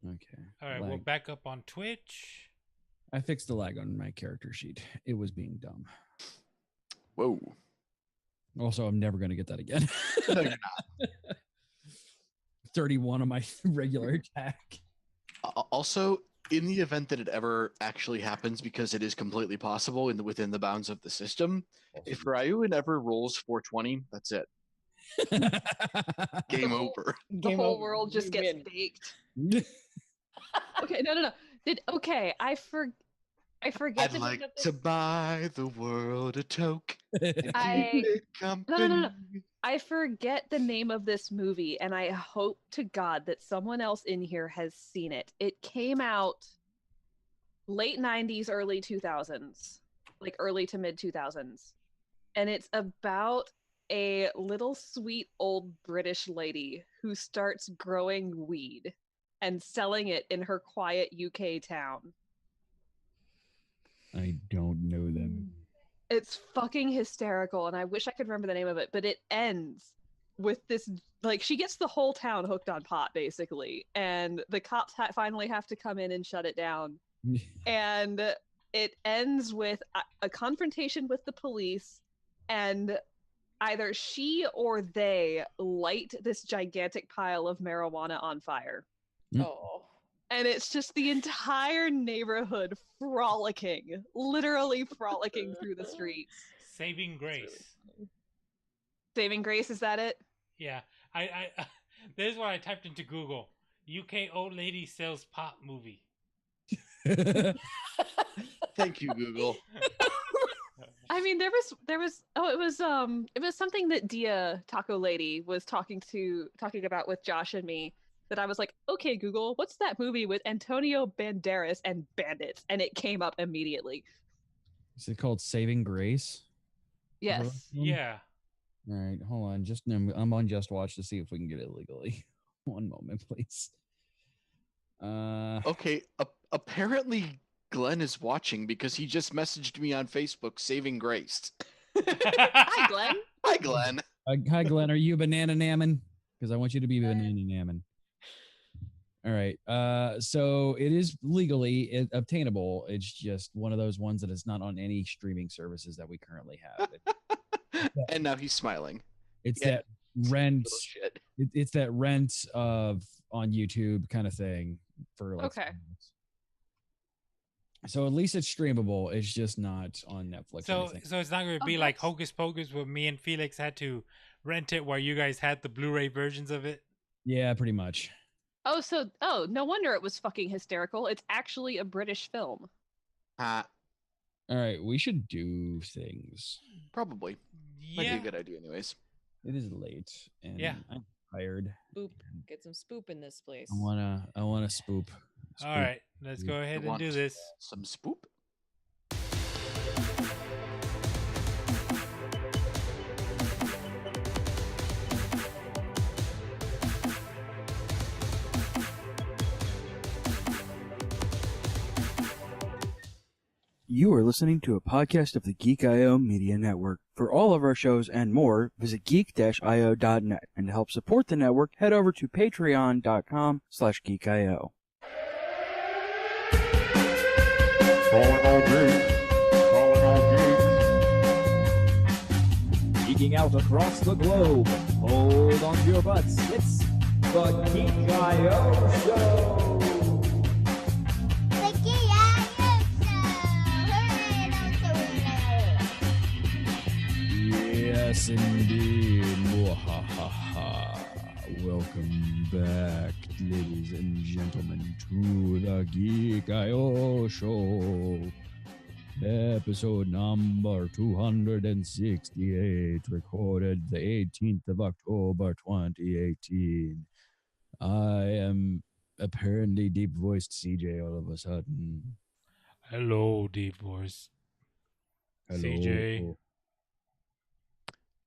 Okay. All right, we're back up on Twitch. I fixed the lag on my character sheet. It was being dumb. Whoa. Also, I'm never going to get that again. No, you're not. 31 on my regular attack. Also, in the event that it ever actually happens, because it is completely possible within the bounds of the system, if Ryuin ever rolls 420, that's it. Game over. The whole world just gets baked. Okay, no. I forget. I'd like to buy the world a toke. No. I forget the name of this movie, and I hope to God that someone else in here has seen it. It came out late 90s, early 2000s, like early to mid 2000s. And it's about a little sweet old British lady who starts growing weed and selling it in her quiet UK town. I don't know them. It's fucking hysterical, and I wish I could remember the name of it, but it ends with this, like, she gets the whole town hooked on pot, basically, and the cops finally have to come in and shut it down. And it ends with a confrontation with the police, and either she or they light this gigantic pile of marijuana on fire. Oh. And it's just the entire neighborhood frolicking, literally frolicking through the streets. Saving Grace. Saving Grace, is that it? Yeah. I this is what I typed into Google. UK old lady sells pot movie. Thank you, Google. I mean, it was something that Dia Taco Lady was talking about with Josh and me, that I was like, okay, Google, what's that movie with Antonio Banderas and bandits? And it came up immediately. Is it called Saving Grace? Yes. Yeah. All right, hold on. I'm on Just Watch to see if we can get it legally. One moment, please. Okay, apparently Glenn is watching because he just messaged me on Facebook, Saving Grace. Hi, Glenn. Hi, Glenn. Hi, Glenn. Are you Banana Nammon? Because I want you to be Banana Nammon. All right. So it is legally obtainable. It's just one of those ones that is not on any streaming services that we currently have. And now he's smiling. It's that rent. It's that rent of on YouTube kind of thing for like. Okay. So at least it's streamable. It's just not on Netflix. So it's not going to be like Hocus Pocus where me and Felix had to rent it while you guys had the Blu-ray versions of it. Yeah, pretty much. No wonder it was fucking hysterical. It's actually a British film. All right, we should do things. Probably. Yeah. Might be a good idea anyways. It is late and yeah. I'm tired. Spoop. Get some spoop in this place. I wanna spoop. All right, let's go ahead and do this. Some spoop. You are listening to a podcast of the Geek.io Media Network. For all of our shows and more, visit geek-io.net. And to help support the network, head over to patreon.com/geekio. Calling all geeks. Calling all geeks. Geeking out across the globe. Hold on to your butts. It's the Geek.io Show. Yes, indeed. Mwahaha. Welcome back, ladies and gentlemen, to the Geek.io Show. Episode number 268, recorded the 18th of October, 2018. I am apparently deep-voiced CJ all of a sudden. Hello, deep voice. Hello. CJ.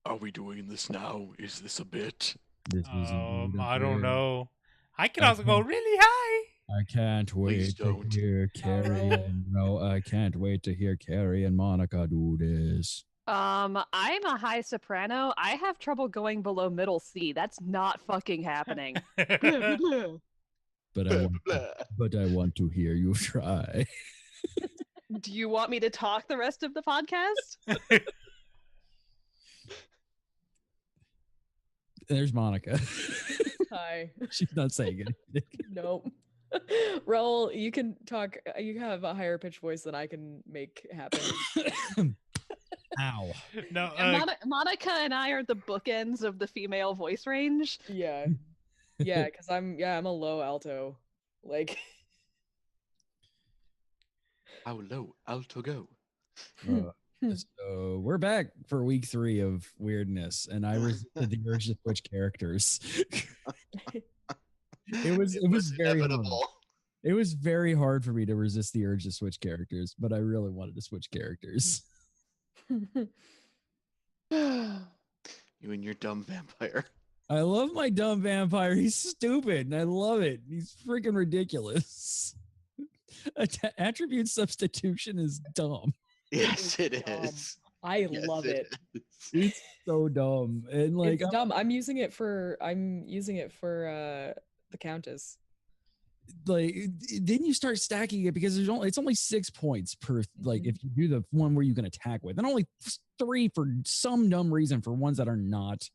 Are we doing this now? Is this a bit? I don't know. I can also go really high. I can't wait to hear Carrie I can't wait to hear Carrie and Monica do this. I'm a high soprano. I have trouble going below middle C. That's not fucking happening. but I want to hear you try. Do you want me to talk the rest of the podcast? There's Monica. Hi. She's not saying anything. Nope. Raul, you can talk. You have a higher pitched voice than I can make happen. Ow. No, Monica and I are the bookends of the female voice range. Yeah. Yeah, because I'm a low alto. Like How low alto go? So we're back for week 3 of weirdness, and I resisted the urge to switch characters. It was very hard. inevitable. It was very hard for me to resist the urge to switch characters, but I really wanted to switch characters. You and your dumb vampire. I love my dumb vampire. He's stupid, and I love it. He's freaking ridiculous. Attribute substitution is dumb. Yes, it dumb. is. I Yes, love it. is. It's so dumb, and like It's dumb. I'm using it for the Countess. like then you start stacking it because it's only 6 points per like if you do the one where you can attack with, and only 3 for some dumb reason for ones that are not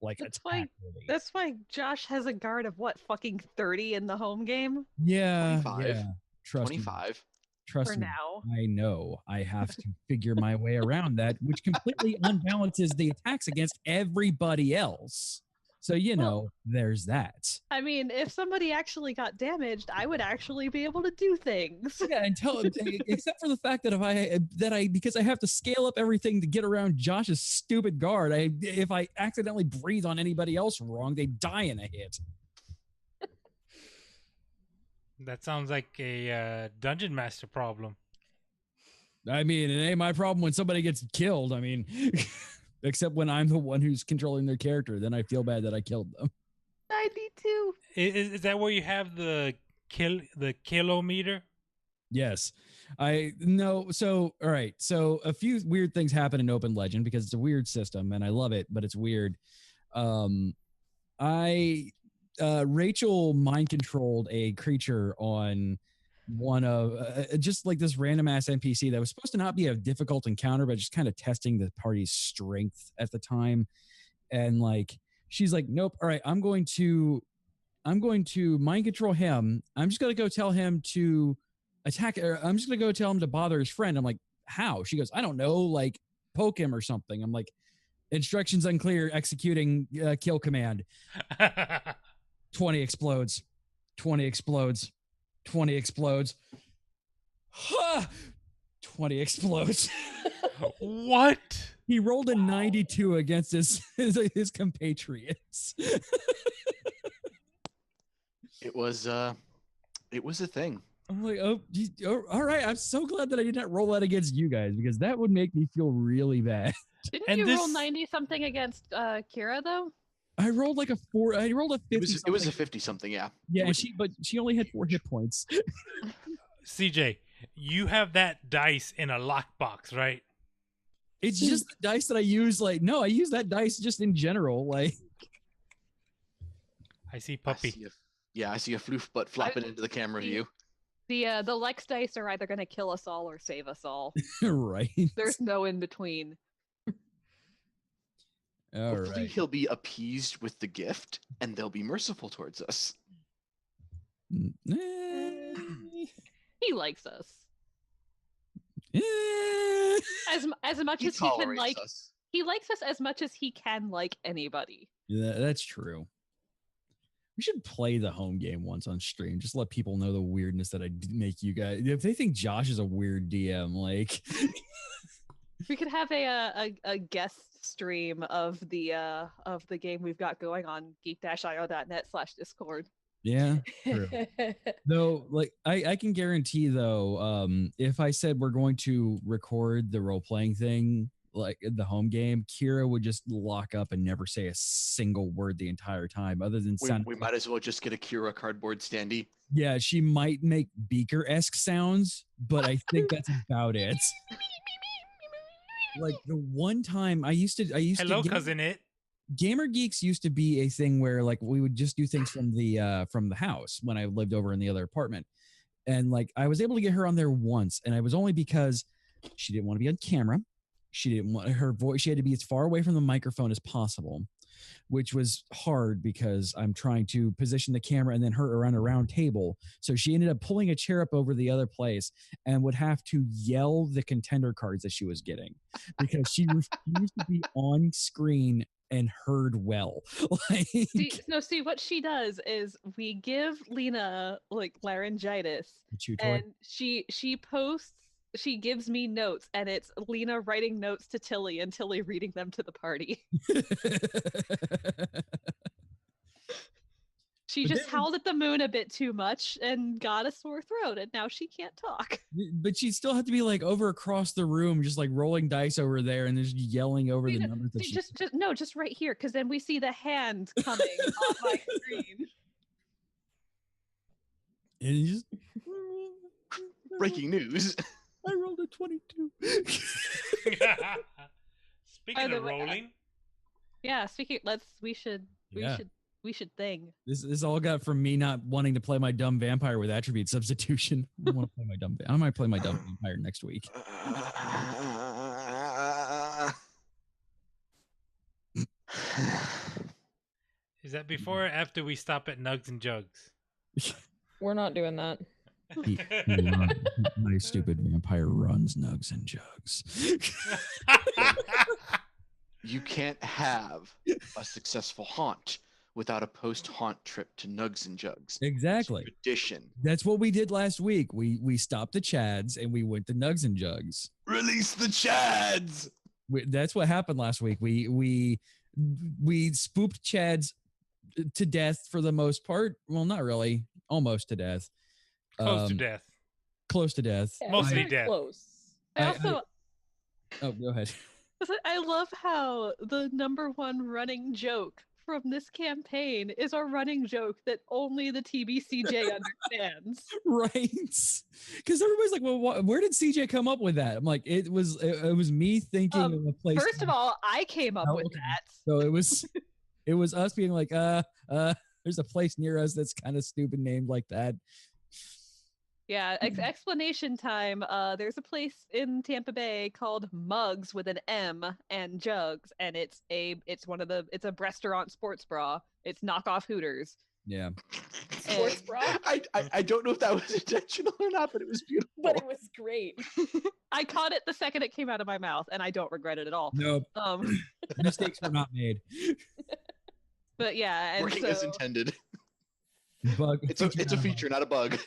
like That's attack why. worthy. That's why Josh has a guard of what, fucking 30 in the home game Yeah, 25. yeah. Trust me. 25. Trust for me. now. I know. I have to figure my way around that, which completely unbalances the attacks against everybody else. So, there's that. I mean, if somebody actually got damaged, I would actually be able to do things. Yeah, except for the fact that because I have to scale up everything to get around Josh's stupid guard. If I accidentally breathe on anybody else wrong, they die in a hit. that sounds like a dungeon master problem. I mean, it ain't my problem when somebody gets killed. I mean, except when I'm the one who's controlling their character, then I feel bad that I killed them. 92. Is that where you have the kilometer? Yes. So all right. So a few weird things happen in Open Legend because it's a weird system and I love it, but it's weird. Rachel mind controlled a creature on one of just like this random ass NPC that was supposed to not be a difficult encounter, but just kind of testing the party's strength at the time. And like, she's like, nope. All right. I'm going to mind control him. I'm just going to go tell him to attack. I'm just going to go tell him to bother his friend. I'm like, how? She goes, I don't know, like poke him or something. I'm like, instructions unclear, executing kill command. 20 explodes. 20 explodes. 20 explodes. 20 explodes. What? He rolled a 92 against his compatriots. It was a thing. I'm like, oh, all right. I'm so glad that I did not roll that against you guys because that would make me feel really bad. Didn't you roll 90 something against Kira though? I rolled like a 4. I rolled a 50. It was a 50 something, yeah. Yeah, and she only had 4 hit points. CJ, you have that dice in a lockbox, right? It's just the dice that I use. Like, no, I use that dice just in general. Like, I see puppy. I see a floof butt flopping into the camera view. The Lex dice are either going to kill us all or save us all. Right. There's no in between. All Hopefully right. he'll be appeased with the gift, and they'll be merciful towards us. He likes us. As much as he can like us. He likes us as much as he can like anybody. Yeah, that's true. We should play the home game once on stream. Just let people know the weirdness that I make you guys. If they think Josh is a weird DM, like we could have a guest stream of the game we've got going on geek-io.net/Discord. Yeah, true. Though, like I can guarantee though, if I said we're going to record the role playing thing, like the home game, Kira would just lock up and never say a single word the entire time, other than we might as well just get a Kira cardboard standee. Yeah, she might make Beaker-esque sounds, but I think that's about it. Like the one time I used to Hello, cousin it. Gamer Geeks used to be a thing where like we would just do things from the house when I lived over in the other apartment. And like I was able to get her on there once, and it was only because she didn't want to be on camera. She didn't want her voice. She had to be as far away from the microphone as possible, which was hard because I'm trying to position the camera and then her around a round table. So she ended up pulling a chair up over the other place and would have to yell the contender cards that she was getting because she refused to be on screen and heard well. Like, See, what she does is we give Lena like laryngitis, and she gives me notes, and it's Lena writing notes to Tilly and Tilly reading them to the party. She just howled at the moon a bit too much and got a sore throat, and now she can't talk. But she'd still have to be like over across the room, just like rolling dice over there and just yelling over the numbers. That just right here, because then we see the hand coming on my screen. And you just Breaking news. I rolled a 22. Speaking of rolling. Yeah, we should thing. This all got from me not wanting to play my dumb vampire with attribute substitution. I want to play my dumb. I might play my dumb vampire next week. Is that before or after we stop at Nugs and Jugs? We're not doing that. My stupid vampire runs Nugs and Jugs. You can't have a successful haunt without a post-haunt trip to Nugs and Jugs. Exactly. Tradition. That's what we did last week. We stopped the Chads and we went to Nugs and Jugs. Release the Chads. That's what happened last week. We spooked Chads to death for the most part. Well, not really. Almost to death. Close to death. Close to death. Yeah, Mostly death. Close. Oh, go ahead. I love how the #1 running joke from this campaign is a running joke that only the TBCJ understands. Right. Because everybody's like, well, where did CJ come up with that? I'm like, it was me thinking of a place. First of all, I came up with that. So it was us being like, there's a place near us that's kind of stupid named like that. Yeah, explanation time. There's a place in Tampa Bay called Mugs with an M and Jugs, and it's a restaurant sports bra. It's knockoff Hooters. Yeah. Sports bra? I don't know if that was intentional or not, but it was beautiful. But it was great. I caught it the second it came out of my mouth, and I don't regret it at all. Nope. Mistakes were not made. But yeah, and working as intended. Bug. It's a feature, not a bug.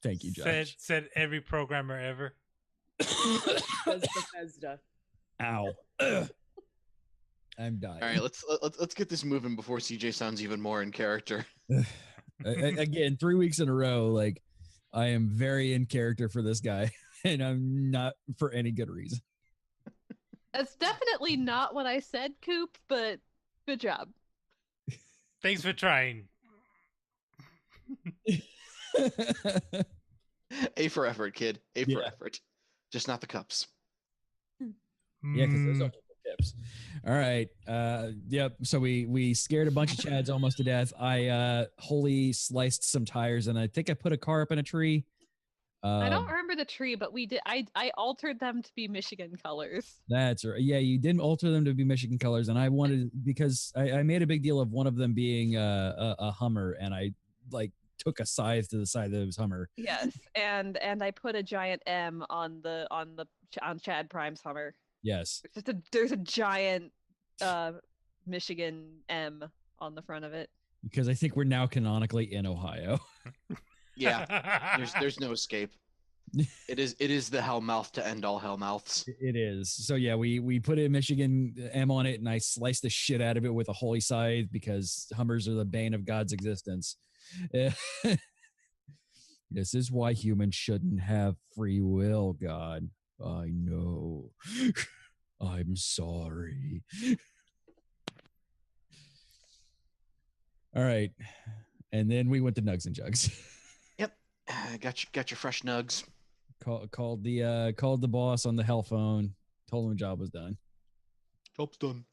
Thank you, Josh. Said every programmer ever. Bethesda. Ow. I'm dying. All right, let's get this moving before CJ sounds even more in character. Again, 3 weeks in a row, like I am very in character for this guy, and I'm not for any good reason. That's definitely not what I said, Coop, but good job. Thanks for trying. A for effort, kid. A for effort. Just not the cups. Yeah, because those are tips. All right. Yep. So we scared a bunch of Chads almost to death. I wholly sliced some tires, and I think I put a car up in a tree. I don't remember the tree, but we did. I altered them to be Michigan colors. That's right. Yeah, you didn't alter them to be Michigan colors, and I wanted because I made a big deal of one of them being a Hummer, and I like took a scythe to the side of his Hummer. Yes, and I put a giant M on Chad Prime's Hummer. Yes. There's a giant Michigan M on the front of it. Because I think we're now canonically in Ohio. Yeah. There's no escape. It is the hell mouth to end all hell mouths. It is. So yeah, we put a Michigan M on it, and I sliced the shit out of it with a holy scythe because Hummers are the bane of God's existence. This is why humans shouldn't have free will, God. I know. I'm sorry. All right. And then we went to Nugs and Jugs. Yep. Got your fresh nugs. Called the boss on the hell phone. Told him the job was done. Job's done.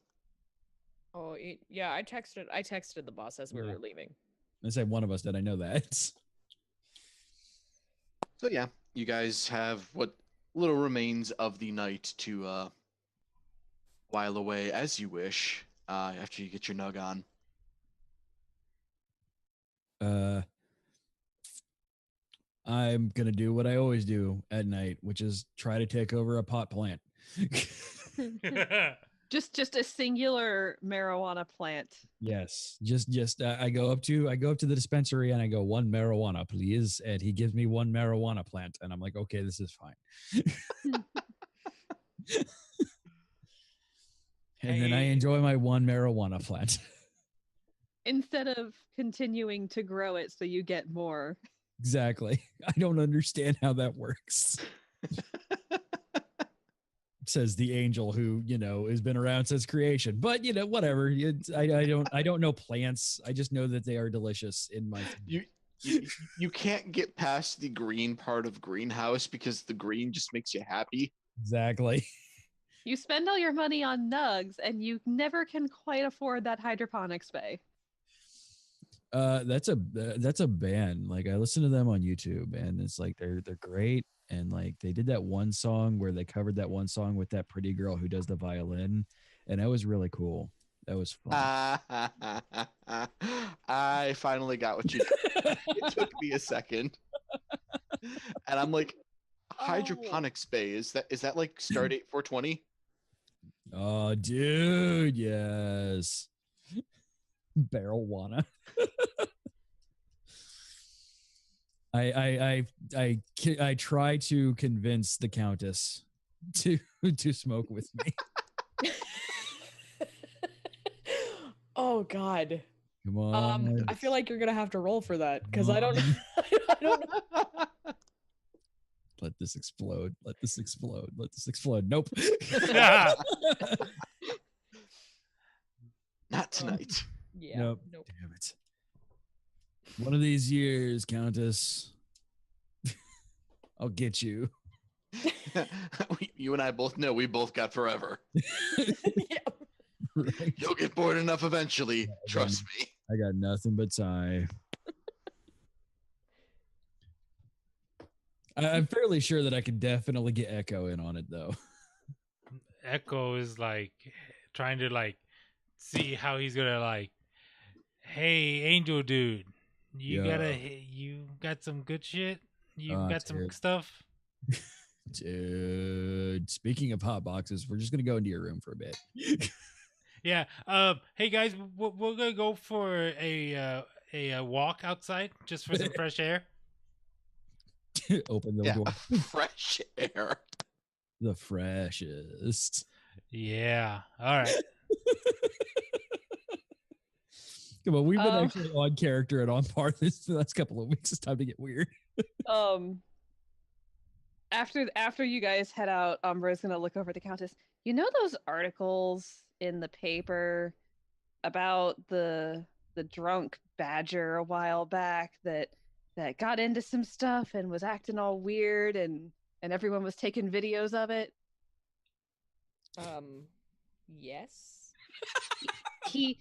Oh, yeah. I texted the boss as we Yeah. were leaving. I said one of us did. I know that. So yeah, you guys have what little remains of the night to while away as you wish. After you get your nug on. I'm gonna do what I always do at night, which is try to take over a pot plant. Just a singular marijuana plant. Yes, just I go up to the dispensary and I go, 1 marijuana, please, and he gives me 1 marijuana plant, and I'm like, okay, this is fine. And then I Hey. enjoy my 1 marijuana plant. Instead of continuing to grow it so you get more. Exactly. I don't understand how that works. Says the angel who, has been around since creation. But whatever. I don't know plants. I just know that they are delicious in my You can't get past the green part of greenhouse because the green just makes you happy. Exactly. You spend all your money on nugs and you never can quite afford that hydroponics bay. That's a band. Like, I listen to them on YouTube, and it's like they're great. And like they did that one song where they covered that one song with that pretty girl who does the violin, and that was really cool. That was fun. I finally got what you did. It took me a second. And I'm like, hydroponics bay, is that like Stardate 420? Oh, dude, yes. Barrelwana. I try to convince the Countess to smoke with me. Oh God. Come on. I feel like you're gonna have to roll for that because I don't know. Let this explode. Let this explode. Let this explode. Nope. Not tonight. Yeah. Nope. Nope. Damn it. One of these years, Countess, I'll get you. You and I both know we both got forever. Yeah. Right? You'll get bored enough eventually. Yeah, Trust me. I got nothing but time. I'm fairly sure that I could definitely get Echo in on it, though. Echo is like trying to like see how he's gonna like, hey, Angel dude, you got some good shit? You got some dude. stuff? Dude, speaking of hot boxes, we're just gonna go into your room for a bit. Yeah. Hey guys, we're gonna go for a walk outside just for some fresh air. Open the Yeah, door. fresh air. The freshest. Yeah. All right. Come on, we've been actually on character and on par this last couple of weeks. It's time to get weird. After you guys head out, Umbra's gonna look over at the Countess. You know those articles in the paper about the drunk badger a while back that got into some stuff and was acting all weird and everyone was taking videos of it? Yes. He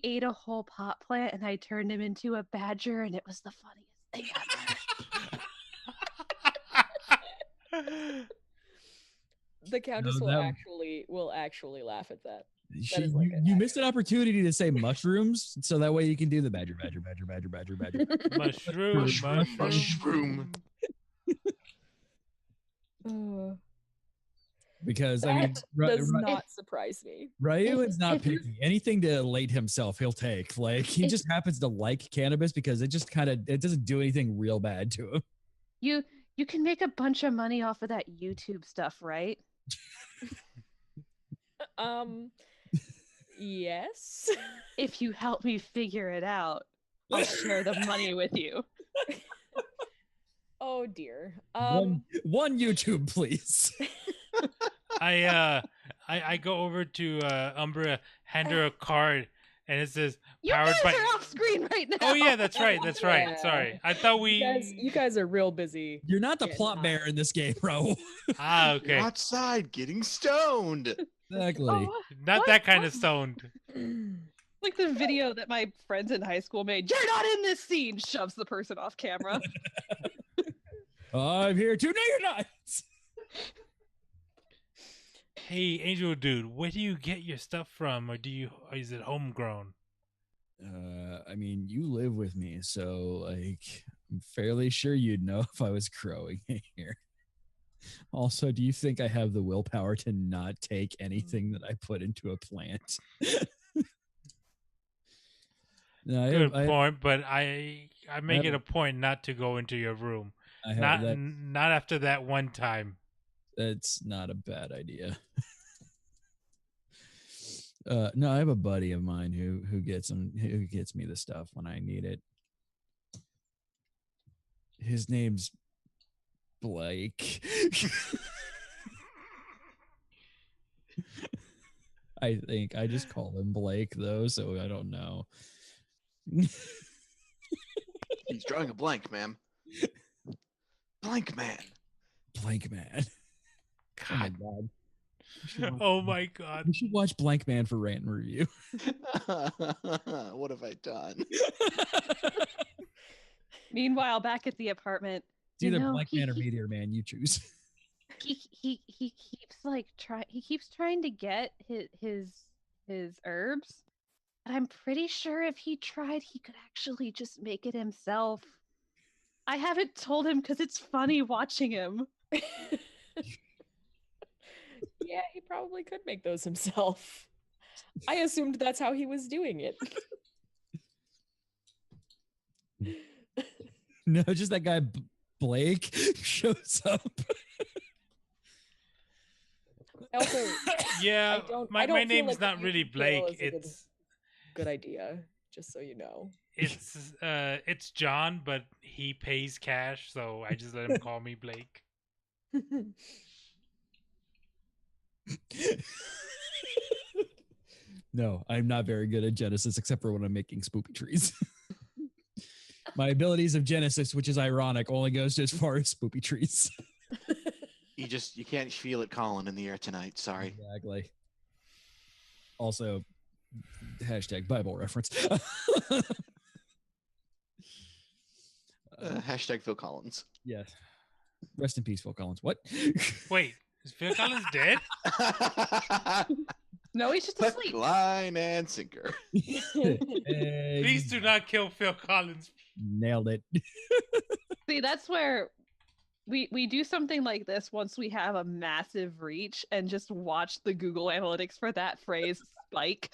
ate a whole pot plant and I turned him into a badger and it was the funniest thing ever. The Countess No, will actually laugh at that. You missed an opportunity to say mushrooms, so that way you can do the badger. Mushroom. Because I mean, does not surprise me. Ryu is not picky. Anything to elate himself, he'll take. Like, he just happens to like cannabis because it doesn't do anything real bad to him. You can make a bunch of money off of that YouTube stuff, right? Yes. If you help me figure it out, I'll share the money with you. Oh dear. One YouTube, please. I go over to Umbra, hand her a card, and it says You powered guys by. are off screen right now. Oh yeah, that's right. That's right. Yeah. Sorry, I thought we. You guys are real busy. You're not the Getting plot high. bear in this game, bro. Ah, okay. Outside getting stoned. Exactly. Oh, Not what? that kind What? of stoned. Like the video that my friends in high school made. You're not in this scene. Shoves the person off camera. I'm here too. No, you're not. Hey, Angel dude, where do you get your stuff from, or is it homegrown? I mean, you live with me, so like, I'm fairly sure you'd know if I was growing it here. Also, do you think I have the willpower to not take anything that I put into a plant? No, Good point, but I make it have- a point not to go into your room. I have that. Not after that one time. That's not a bad idea. No, I have a buddy of mine who gets me the stuff when I need it. His name's Blake. I think I just call him Blake though, so I don't know. He's drawing a blank, ma'am. Blank man. Blank Man. Oh my god. Oh my god. We should watch Blank Man for rant and review. What have I done? Meanwhile, back at the apartment, It's either you know, Blank Man or Meteor Man. You choose. he keeps like trying to get his herbs. And I'm pretty sure if he tried, he could actually just make it himself. I haven't told him because it's funny watching him. Yeah, he probably could make those himself. I assumed that's how he was doing it. No, just that guy Blake shows up. Also, Yeah, I don't my feel name's like not really using Kale Blake. is a It's good idea, just so you know. it's John, but he pays cash, so I just let him call me Blake. No, I'm not very good at Genesis except for when I'm making spoopy trees. My abilities of Genesis, which is ironic, only goes to as far as spoopy trees. You can't feel it calling in the air tonight. Sorry. Exactly. Also, hashtag Bible reference. Hashtag Phil Collins. Yes. Rest in peace, Phil Collins. What? Wait, is Phil Collins dead? No, he's just Hook, asleep. line, and sinker. Please do not kill Phil Collins. Nailed it. See, that's where we do something like this once we have a massive reach and just watch the Google Analytics for that phrase spike.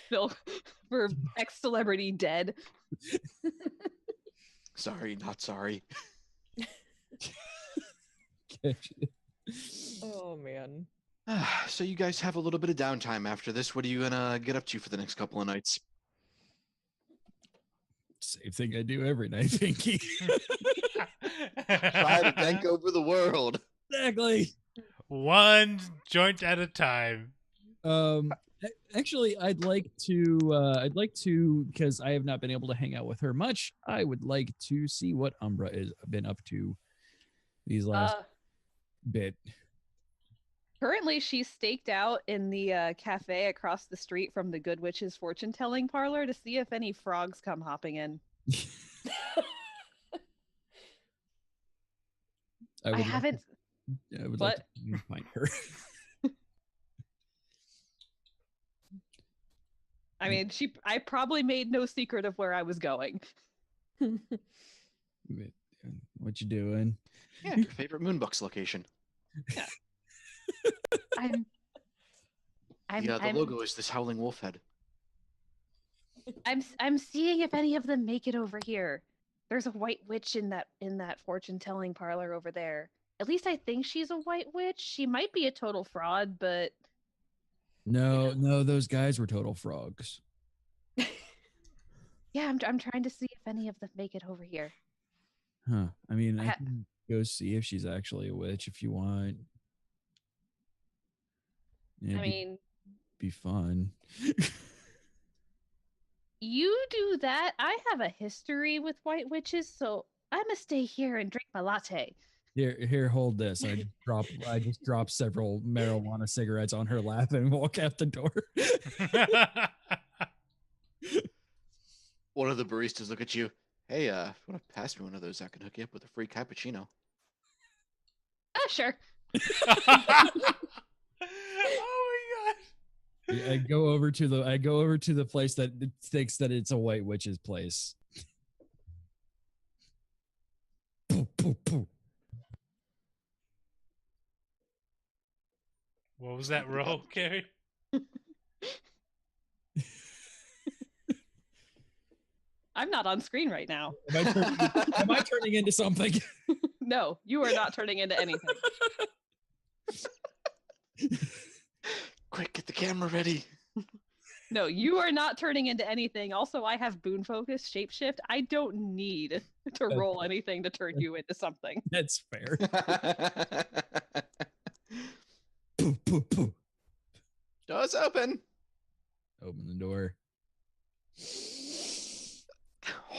Phil for X celebrity dead. Sorry, not sorry. Oh man. So you guys have a little bit of downtime after this. What are you gonna get up to for the next couple of nights? Same thing I do every night, Pinky. Try to tank over the world. Exactly. One joint at a time. Actually, I'd like to, because I have not been able to hang out with her much. I would like to see what Umbra has been up to these last bit. Currently, she's staked out in the cafe across the street from the Good Witch's fortune-telling parlor to see if any frogs come hopping in. I haven't. I would What? like to find her. I mean, I probably made no secret of where I was going. What you doing? Yeah, your favorite Moonbucks location. The logo is this howling wolf head. I'm seeing if any of them make it over here. There's a white witch in that fortune-telling parlor over there. At least I think she's a white witch. She might be a total fraud, but No, those guys were total frogs. yeah, I'm trying to see if any of them make it over here. Huh. I mean, I can go see if she's actually a witch if you want. I mean, be fun. you do that. I have a history with white witches, so I'm gonna stay here and drink my latte. Here, hold this. I just drop several marijuana cigarettes on her lap and walk out the door. One of the baristas look at you. Hey, if you want to pass me one of those, I can hook you up with a free cappuccino. Sure. Oh my I go over to the place that thinks that it's a white witch's place. Pooh, pooh, pooh. What was that roll, Carrie? I'm not on screen right now. Am I turning into something? No, you are not turning into anything. Quick, get the camera ready. No, you are not turning into anything. Also, I have boon focus, shapeshift. I don't need to roll anything to turn you into something. That's fair. Pooh, pooh, pooh. Door's open. Open the door.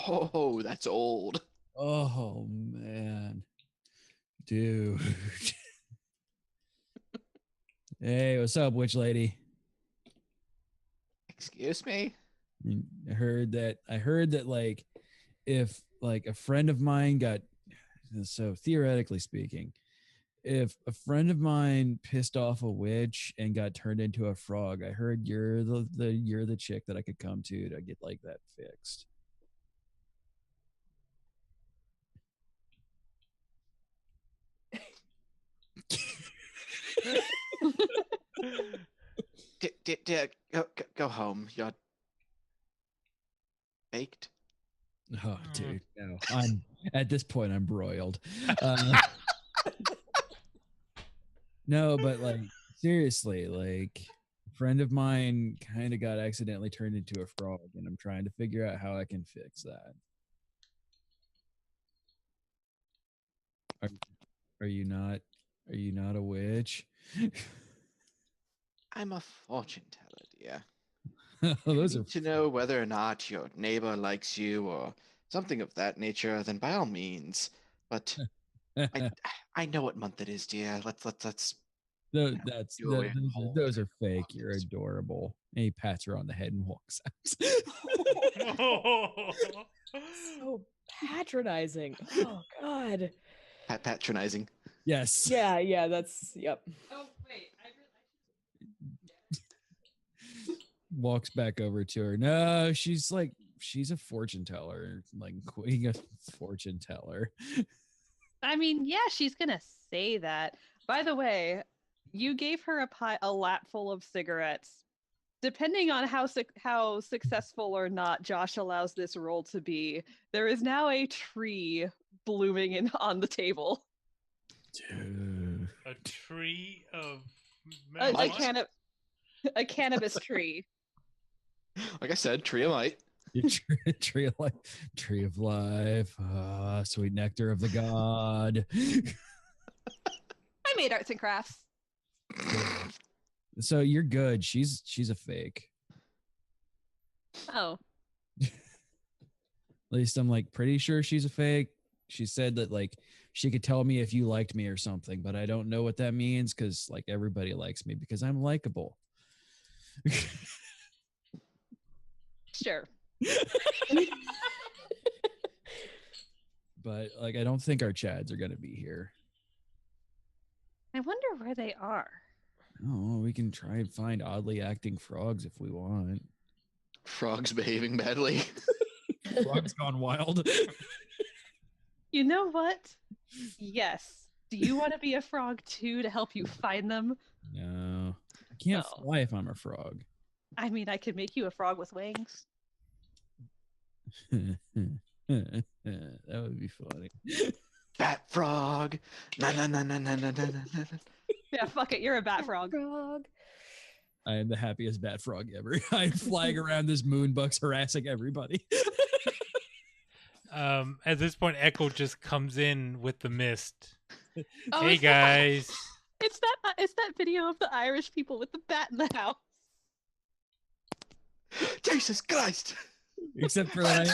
Oh, that's old. Oh man, dude. Hey, what's up, witch lady? Excuse me? I heard that like if like a friend of mine got, so theoretically speaking, if a friend of mine pissed off a witch and got turned into a frog, I heard you're the chick that I could come to get like that fixed. Go home. You're baked. Oh, dude, no. I'm at this point I'm broiled. No, but like seriously, like a friend of mine kind of got accidentally turned into a frog, and I'm trying to figure out how I can fix that. Are you not a witch? I'm a fortune teller, dear. Oh, those You are need to know whether or not your neighbor likes you or something of that nature, then by all means. But I know what month it is, dear. Let's those are fake. You're adorable. And he pats her on the head and walks out. So patronizing. Oh God. Patronizing. Yes. Yeah, that's yep. Oh, wait. Walks back over to her. No, she's a fortune teller, like queen of fortune teller. I mean, yeah, she's gonna say that. By the way, you gave her a lap full of cigarettes. Depending on how successful or not Josh allows this roll to be, there is now a tree blooming on the table. Dude. A tree of A cannabis tree. Like I said, tree of might. Tree of life, tree of life, sweet nectar of the god. I made arts and crafts. So you're good. She's a fake. Oh. At least I'm like pretty sure she's a fake. She said that like she could tell me if you liked me or something, but I don't know what that means because like everybody likes me because I'm likable. Sure. But like I don't think our Chads are gonna be here. I wonder where they are. Oh, we can try and find oddly acting frogs if we want. Frogs behaving badly. Frogs gone wild. You know what? Yes. Do you want to be a frog too to help you find them? No. I can't Oh. fly if I'm a frog. I mean, I could make you a frog with wings. That would be funny. Bat frog. Na na na na na na na na. Yeah, fuck it. You're a bat frog. I am the happiest bat frog ever. I'm flying around this moonbucks harassing everybody. At this point, Echo just comes in with the mist. Oh, Hey it's guys. It's that video of the Irish people with the bat in the house. Jesus Christ. Except for that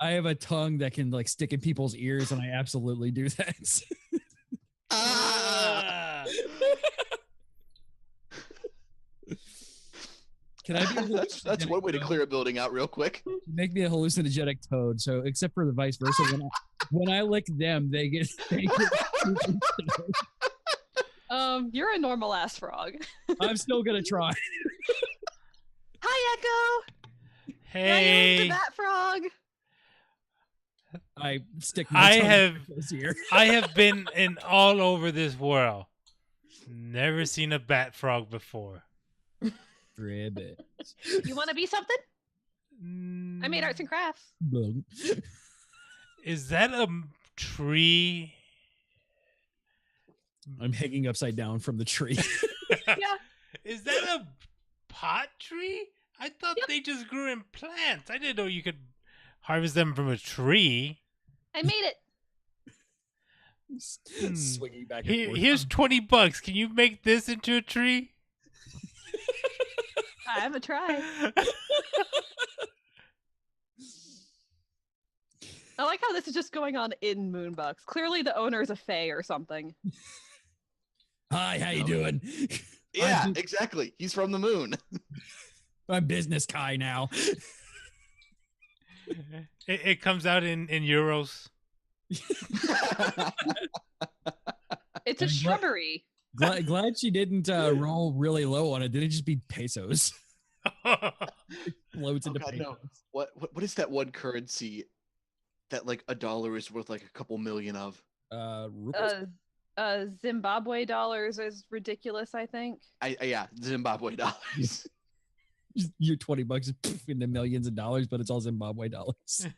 I have a tongue that can like stick in people's ears, and I absolutely do that. Ah! Can I be? That's one way to clear a building out real quick. Make me a hallucinogenic toad. So, except for the vice versa, when I lick them, they get. You're a normal ass frog. I'm still gonna try. Hi, Echo. Hey, the bat frog. I stick my tongue in Echo's ear. I have been in all over this world. Never seen a bat frog before. Ribbit. You want to be something? I made arts and crafts. Is that a tree? I'm hanging upside down from the tree. Yeah. Is that a pot tree? I thought they just grew in plants. I didn't know you could harvest them from a tree. I made it. Swinging back and forth. Here's $20. Can you make this into a tree? I have a try. I like how this is just going on in Moonbucks. Clearly the owner is a fae or something. Hi, how you doing? Yeah, exactly. He's from the moon. I'm business Kai now. It comes out in euros. It's a shrubbery. Glad she didn't roll really low on it. Didn't just be pesos. Floats into God, pesos. no. What is that one currency that like $1 is worth like a couple million of? Rupees? Zimbabwe dollars is ridiculous, I think. Yeah, Zimbabwe dollars. Your $20 is into millions of dollars, but it's all Zimbabwe dollars.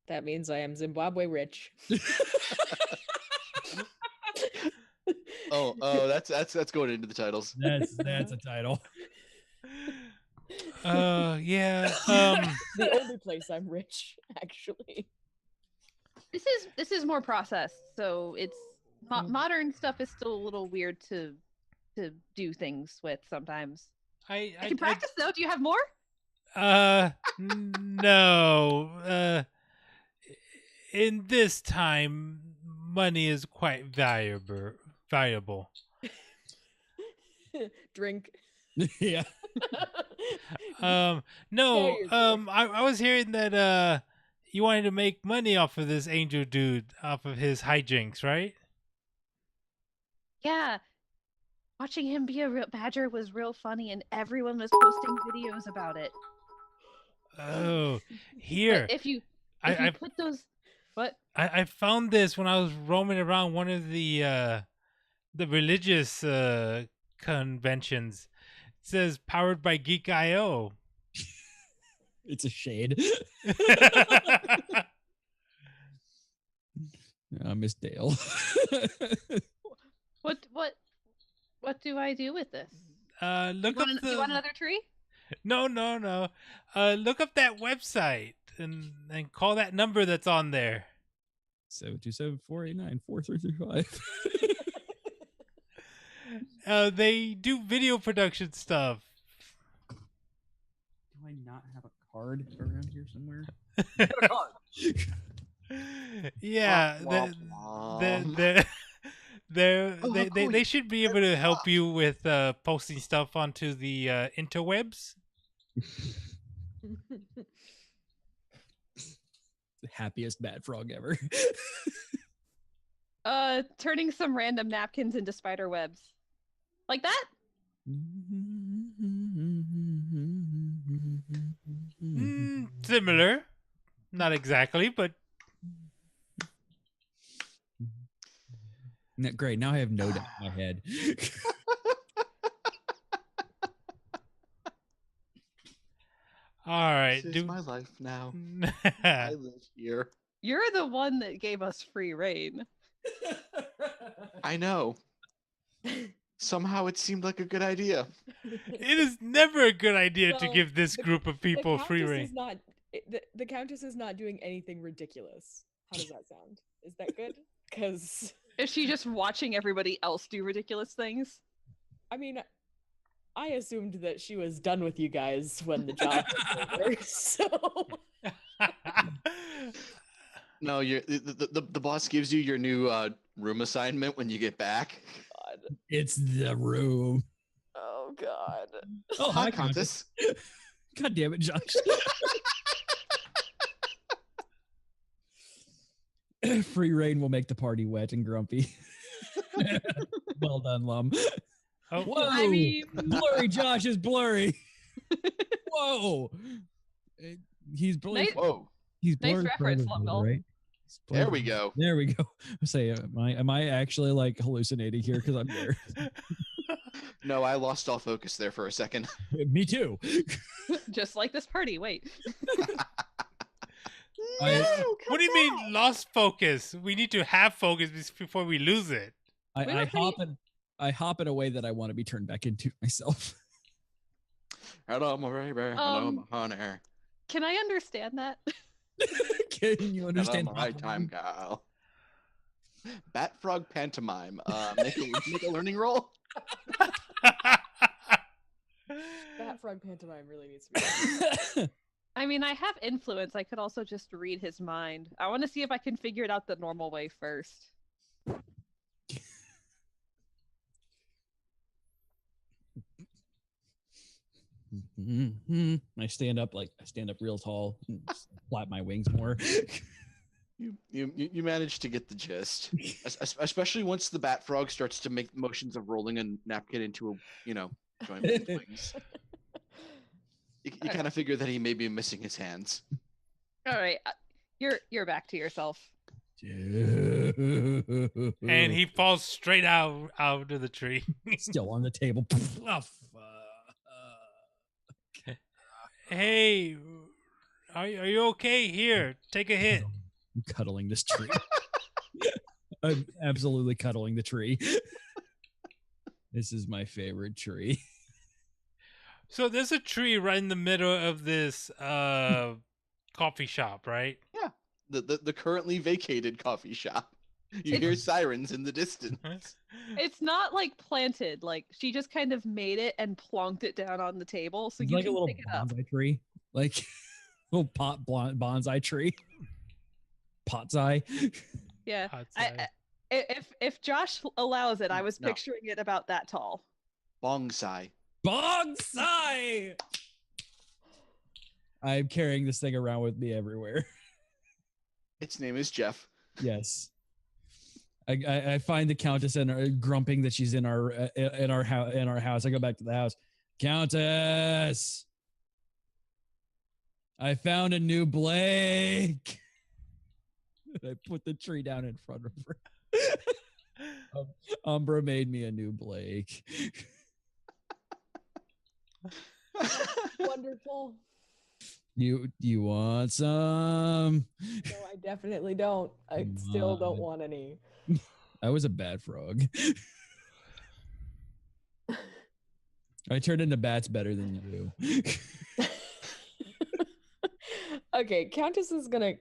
That means I am Zimbabwe rich. Oh, that's going into the titles. That's a title. Yeah. The only place I'm rich, actually. This is more processed, so it's modern stuff is still a little weird to do things with sometimes. I can practice though. Do you have more? No. In this time, money is quite valuable. Drink. Yeah. No. I was hearing that you wanted to make money off of this angel dude, off of his hijinks, right? Yeah. Watching him be a real badger was real funny, and everyone was posting videos about it. Oh, here. But if you put those, what? I found this when I was roaming around one of the religious conventions. It says powered by Geek.io. It's a shade. Miss Dale. What do I do with this? Look up you want another tree? No. Look up that website and call that number that's on there. 727-489-4335. They do video production stuff. Do I not have a card around here somewhere? Yeah, they should be able to help you with posting stuff onto the interwebs. The happiest bad frog ever. Turning some random napkins into spider webs. Like that? Similar. Not exactly, but great. Now I have no doubt in my head. all right. This is my life now. I I live here. You're the one that gave us free reign. I know. Somehow it seemed like a good idea. It is never a good idea to Well, give this group of people free Countess reign. is not, the Countess is not doing anything ridiculous. How does that sound? Is that good? Because Is she just watching everybody else do ridiculous things? I mean, I assumed that she was done with you guys when the job was over. So No, the boss gives you your new room assignment when you get back. God. It's the room. Oh God. Oh, Hi, hi, Countess. Countess. God damn it, Josh. Free rain will make the party wet and grumpy. Well done, Lum. Oh, Whoa! I mean, Blurry Josh is blurry. Whoa! He's blurry. Nice- Whoa. He's nice blurry for reference, everybody, Lumble. right? He's There blurry we for- go. There we go. I say, am I actually like hallucinating here? Because I'm there. No, I lost all focus there for a second. Me too. just like this party. Wait. what do you mean lost focus? We need to have focus before we lose it. We were I hop in a way that I want to be turned back into myself. Hello, my baby. Hello, my honey. Can I understand that? Can you Hello, understand? my time, gal. Bat frog pantomime. Make a learning roll. That frog pantomime really needs to be. I mean, I have influence. I could also just read his mind. I want to see if I can figure it out the normal way first. I stand up real tall, and flap my wings more. You managed to get the gist, especially once the bat frog starts to make motions of rolling a napkin into a joint with his wings. You kind of figure that he may be missing his hands. All right, you're back to yourself. And he falls straight out of the tree. Still on the table. Oh, fuck. Hey, are you okay? Here, take a hit. I'm cuddling this tree. I'm absolutely cuddling the tree. This is my favorite tree. So there's a tree right in the middle of this coffee shop, right? Yeah, the currently vacated coffee shop. You hear sirens in the distance. It's not like planted. Like she just kind of made it and plonked it down on the table, so It's you like a can little pick it up. bonsai tree, like little bonsai tree. Potsai. Yeah. Outside. If Josh allows it, I was No. picturing it about that tall. Bonsai. Bonsai. I'm carrying this thing around with me everywhere. Its name is Jeff. Yes. I find the Countess and grumping that she's in our house. I go back to the house. Countess, I found a new Blake. I put the tree down in front of her. Umbra made me a new Blake. Wonderful. You want some? No, I definitely don't. I still don't want any. I was a bad frog. I turned into bats better than you. Okay, Countess is gonna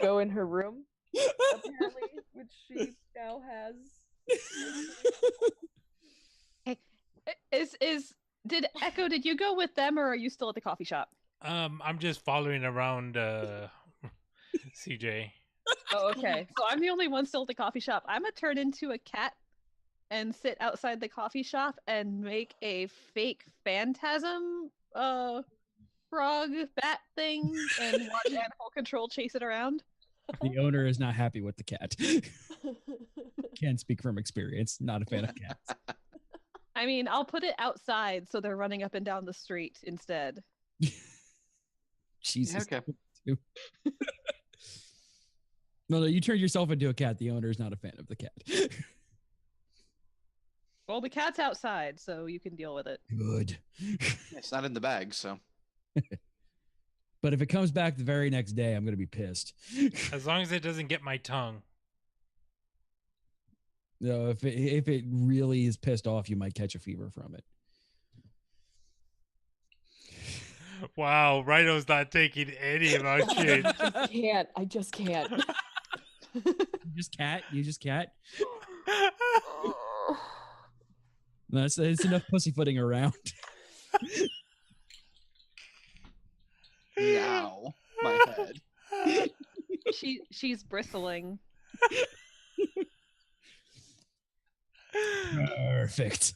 go in her room, apparently, which she now has. Did Echo? Did you go with them, or are you still at the coffee shop? I'm just following around CJ. Oh, okay. So I'm the only one still at the coffee shop. I'm gonna turn into a cat and sit outside the coffee shop and make a fake phantasm frog bat thing and watch Animal Control chase it around. The owner is not happy with the cat. Can't speak from experience. Not a fan of cats. I mean, I'll put it outside so they're running up and down the street instead. Jesus. Okay. No, you turned yourself into a cat. The owner is not a fan of the cat. Well, the cat's outside, so you can deal with it. Good. It's not in the bag, so. But if it comes back the very next day, I'm going to be pissed. As long as it doesn't get my tongue. No, if it really is pissed off, you might catch a fever from it. Wow, Rhino's not taking any of our shit. I just can't. You just cat. No, it's enough pussyfooting around. Now, my head. She's bristling. Perfect.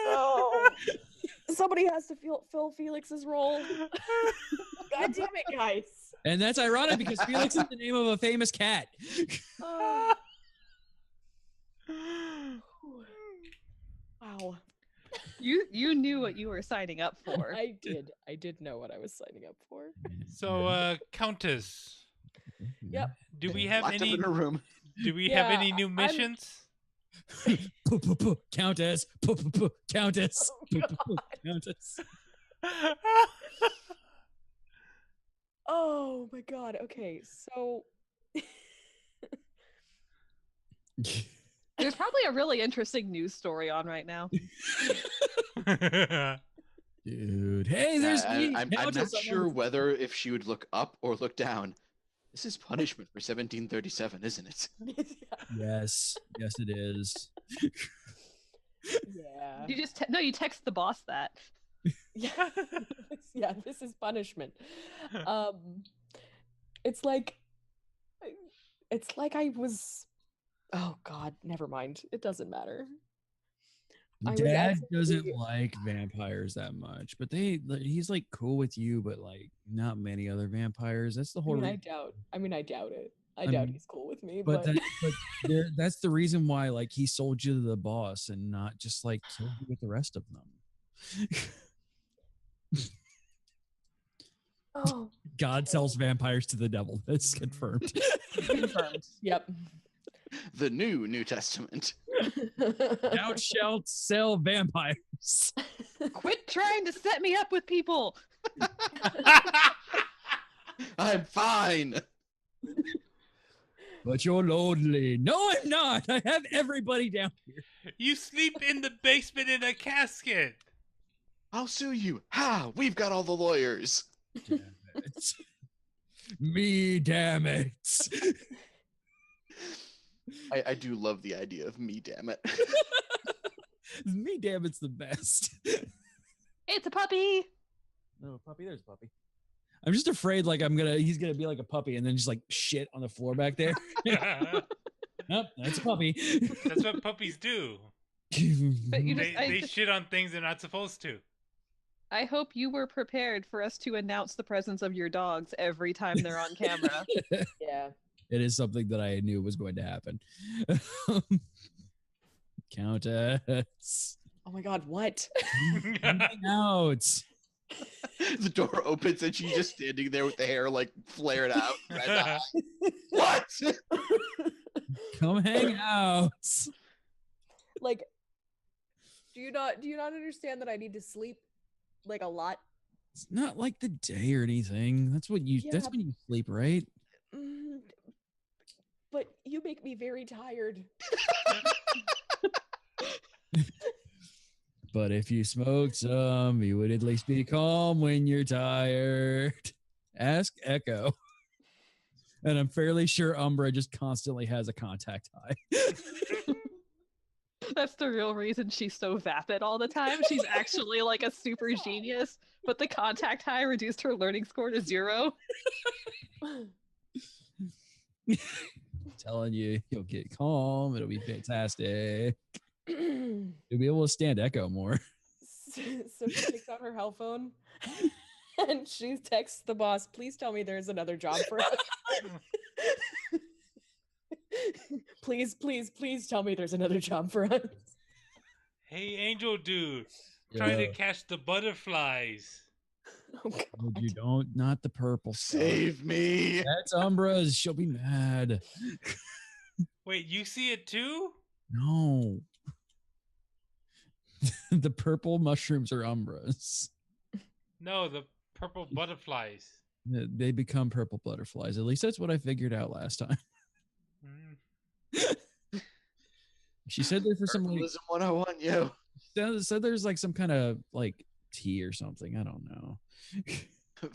Oh, somebody has to fill Felix's role. God damn it, guys. And that's ironic because Felix is the name of a famous cat. Oh. Wow. You knew what you were signing up for. I did know what I was signing up for. So, Countess, Yep. do we have Locked up any? in her room. Do we have Yeah, any new missions? Countess. Countess. Oh, Countess. Oh my god. Okay, so There's probably a really interesting news story on right now. Dude. Hey, there's me. I'm not Countess. sure whether if she would look up or look down. This is punishment for 1737, isn't it? Yes. Yes, it is. yeah. You just you text the boss that. Yeah. Yeah, this is punishment. It's like I was oh god, never mind. It doesn't matter. I was Dad actually- doesn't like vampires that much, but he's like cool with you, but like not many other vampires. That's the whole I reason. doubt it. I I doubt mean, he's cool with me, But but that's the reason why like he sold you to the boss and not just like killed you with the rest of them. oh, God sells vampires to the devil. That's confirmed. confirmed. Yep. The New Testament. Thou shalt sell vampires. Quit trying to set me up with people. I'm fine. But you're lonely. No, I'm not. I have everybody down here. You sleep in the basement in a casket. I'll sue you. Ha! We've got all the lawyers. Damn it. Me, damn it. I do love the idea of me, damn it. Me, damn it's the best. It's a puppy. No, puppy, there's a puppy. I'm just afraid like he's gonna be like a puppy and then just like shit on the floor back there. Nope, that's a puppy. That's what puppies do. But you They shit on things they're not supposed to. I hope you were prepared for us to announce the presence of your dogs every time they're on camera. Yeah. It is something that I knew was going to happen. Countess. Oh my god, what? Hang out. The door opens and she's just standing there with the hair like flared out. Red eye. What? Come hang out. Like, do you not understand that I need to sleep like a lot? It's not like the day or anything. That's what you that's Yeah. when you sleep, right? But you make me very tired. But if you smoked some, you would at least be calm when you're tired. Ask Echo. And I'm fairly sure Umbra just constantly has a contact high. That's the real reason she's so vapid all the time. She's actually like a super genius, but the contact high reduced her learning score to 0. Telling you, you'll get calm. It'll be fantastic. You'll be able to stand Echo more. So she takes out her hell phone and she texts the boss, please tell me there's another job for us. Please tell me there's another job for us. Hey, angel dude. Trying to catch the butterflies. Oh, God. You don't, not the purple stuff. Save me. That's Umbra's. She'll be mad. Wait, you see it too? No. The purple mushrooms are Umbra's. No, the purple butterflies. They become purple butterflies. At least that's what I figured out last time. She said they're for some like, Herbalism 101, yo. said there's like some kind of like tea or something. I don't know.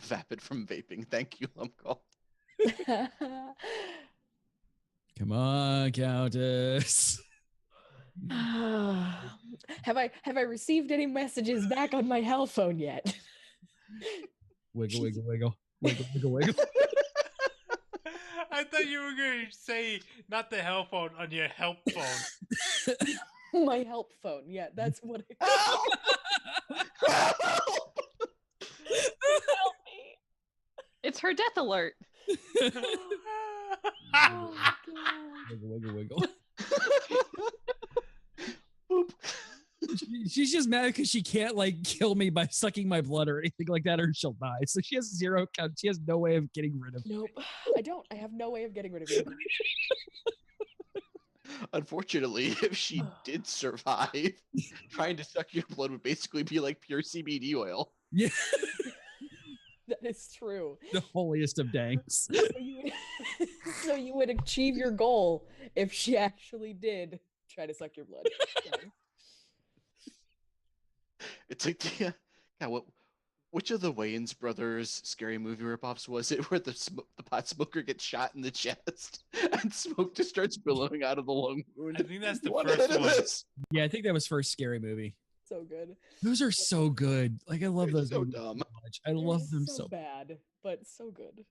Vapid from vaping. Thank you, Lumcall. Come on, Countess. Have I received any messages back on my hell phone yet? Wiggle, wiggle, wiggle. Wiggle, wiggle, wiggle. I thought thought you were going to say not the hell phone on your help phone. My help phone. Yeah, that's what it Help me. It's her death alert. Oh, God. Wiggle, wiggle, wiggle. Boop. She's just mad because she can't like kill me by sucking my blood or anything like that, or she'll die. So she has zero count. She has no way of getting rid of me. Nope. I don't. I have no way of getting rid of you. Unfortunately, if she did survive, trying to suck your blood would basically be like pure CBD oil. Yeah, That is true. the holiest of danks. So you would achieve your goal if she actually did try to suck your blood. Okay. It's like, yeah, which of the Wayans brothers scary movie ripoffs was it where the pot smoker gets shot in the chest and smoke just starts billowing out of the lung wound? I think that's the What first is one. this? Yeah, I think that was first scary movie. So good. Those are so good. Like I love They're those so movies dumb. so much. I They're love them so so. bad, but so good.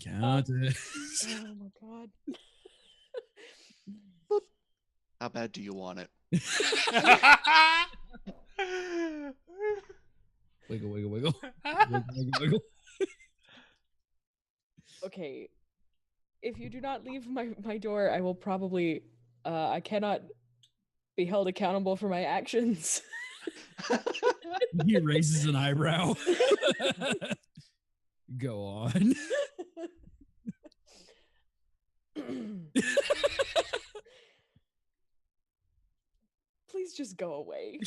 Count it. Oh my god. How bad do you want it? Wiggle, wiggle, wiggle. Wiggle, wiggle, wiggle. Okay. If you do not leave my door, I will probably I cannot be held accountable for my actions. He raises an eyebrow. Go on. Please just go away.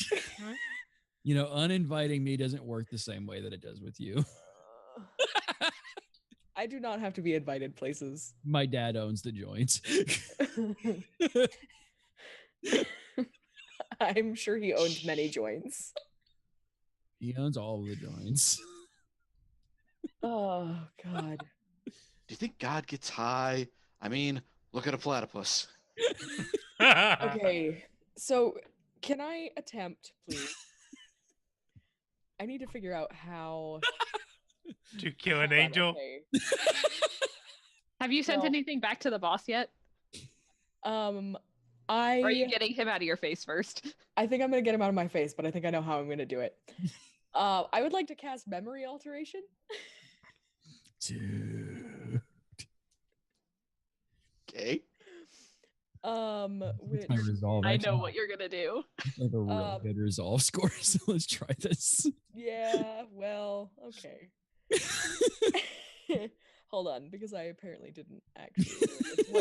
You know, uninviting me doesn't work the same way that it does with you. I do not have to be invited places. My dad owns the joints. I'm sure he owns many joints. He owns all of the joints. Oh god. Do you think God gets high? I mean, look at a platypus. Okay. So, can I attempt, please? I need to figure out how To kill an Hold on, angel. okay. Have you sent No. anything back to the boss yet? I Or are you getting him out of your face first? I think I'm gonna get him out of my face, but I think I know how I'm gonna do it. I would like to cast memory alteration. Dude. Okay. Which My resolve. I actually know what you're gonna do. have a real good resolve score, so let's try this. yeah, well, okay. Hold on, because I apparently didn't actually.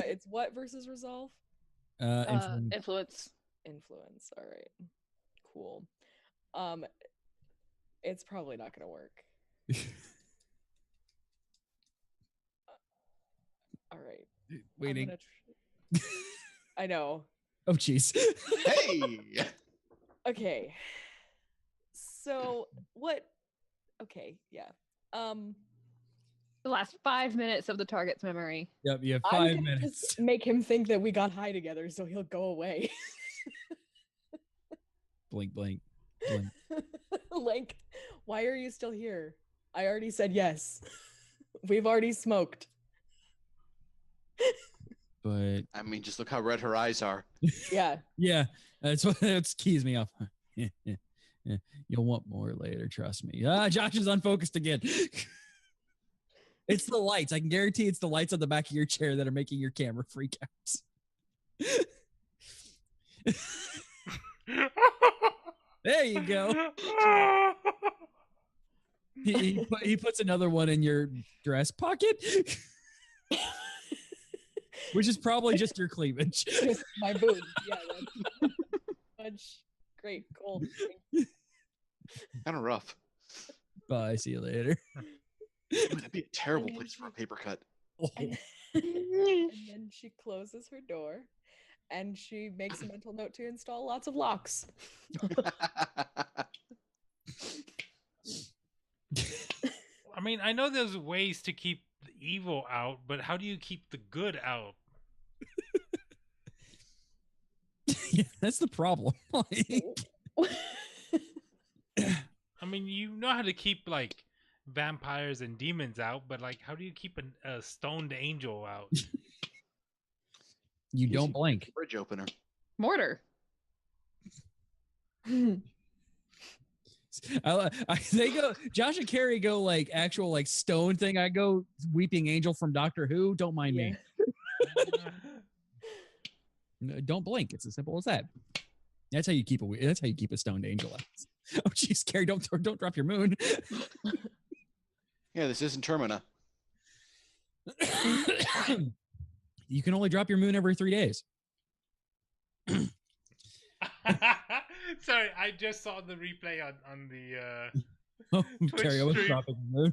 It's what versus resolve? Influence. Influence. Influence. All right. Cool. It's probably not gonna work. All right. I'm Waiting. gonna I know. Oh, jeez. Hey! Okay. So what? Okay. Yeah. The last 5 minutes of the target's memory. Yep, you have I'm 5 gonna minutes. just make him think that we got high together, so he'll go away. Blink, blink, blink. Like, why are you still here? I already said yes. We've already smoked. But I mean, just look how red her eyes are. Yeah. yeah, that's what that keys me off. You'll want more later, trust me. Josh is unfocused again. It's the lights. I can guarantee it's the lights on the back of your chair that are making your camera freak out. There you go. He puts another one in your dress pocket, which is probably just your cleavage. Just my boobs. Yeah. That's great. Cool. Kind of rough. Bye. See you later. Ooh, that'd be a terrible place for a paper cut. And then she closes her door and she makes a mental note to install lots of locks. I mean, I know there's ways to keep the evil out, but how do you keep the good out? Yeah, that's the problem. Like, I mean, you know how to keep like vampires and demons out, but like, how do you keep a stoned angel out? You don't Easy. blink. Bridge opener. Mortar. They go. Josh and Carrie go like actual like stone thing. I go weeping angel from Doctor Who. Don't mind me. No, don't blink. It's as simple as that. That's how you keep a. That's how you keep a stoned angel out. Oh, jeez, Carrie, don't drop your moon. Yeah, this isn't Termina. You can only drop your moon every 3 days. Sorry, I just saw the replay on the Oh, Twitch Carrie, I was stream. dropping your moon.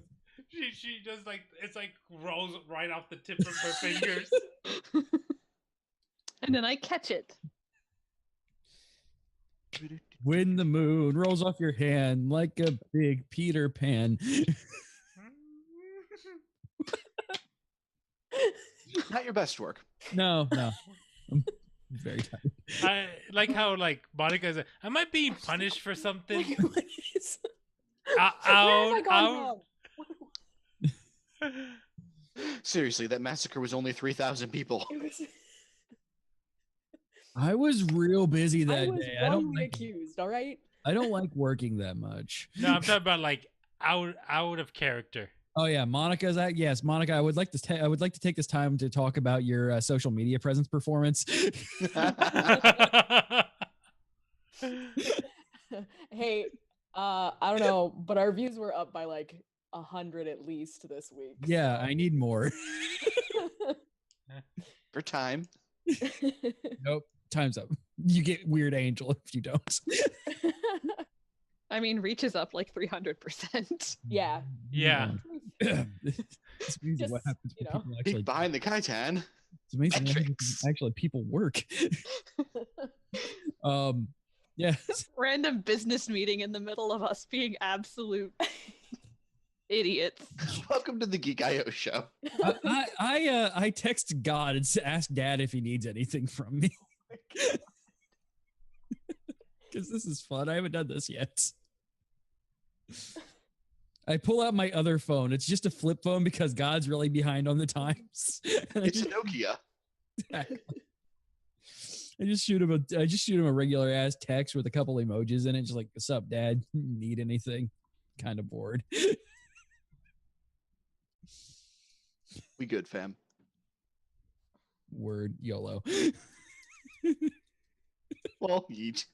She just like it's like rolls right off the tip of her fingers. And then I catch it. When the moon rolls off your hand like a big Peter Pan. Not your best work. No. I'm very tired. I like how like Monica's like, am I being punished for something? Where have I gone wrong? Seriously, that massacre was only 3,000 people. I was real busy that I was day. I don't wrongly like. accused. All right. I don't like working that much. No, I'm talking about like out of character. Oh yeah, Monica's that. Yes, Monica. I would like to. I would like to take this time to talk about your social media presence performance. Hey, I don't know, but our views were up by like 100 at least this week. Yeah, I need more. For time. Nope, time's up. You get Weird Angel if you don't. I mean, reach is up like 300%. Yeah. Yeah. It's amazing Just, what happens when you know. people actually. Peek behind the Kaitan. It's amazing what happens metrics. when actually people work. Yeah. Random business meeting in the middle of us being absolute idiots. Welcome to the Geek IO show. I text God and ask Dad if he needs anything from me. Because this is fun. I haven't done this yet. I pull out my other phone. It's just a flip phone because God's really behind on the times. And It's a Nokia. I just shoot him a regular ass text with a couple emojis in it, just like, "What's up, Dad? Need anything?" Kind of bored. We good, fam. Word YOLO. Well, yeet.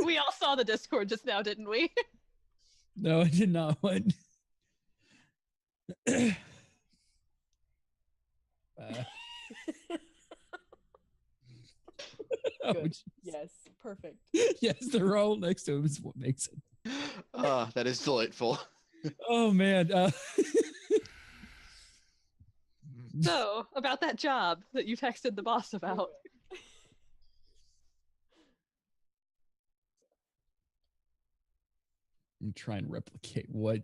We all saw the Discord just now, didn't we? No, I did not want. Oh, Good. jeez. Yes. Perfect. Yes, the roll next to him is what makes it. That is delightful. Oh man. So, about that job that you texted the boss about. I'm trying to replicate what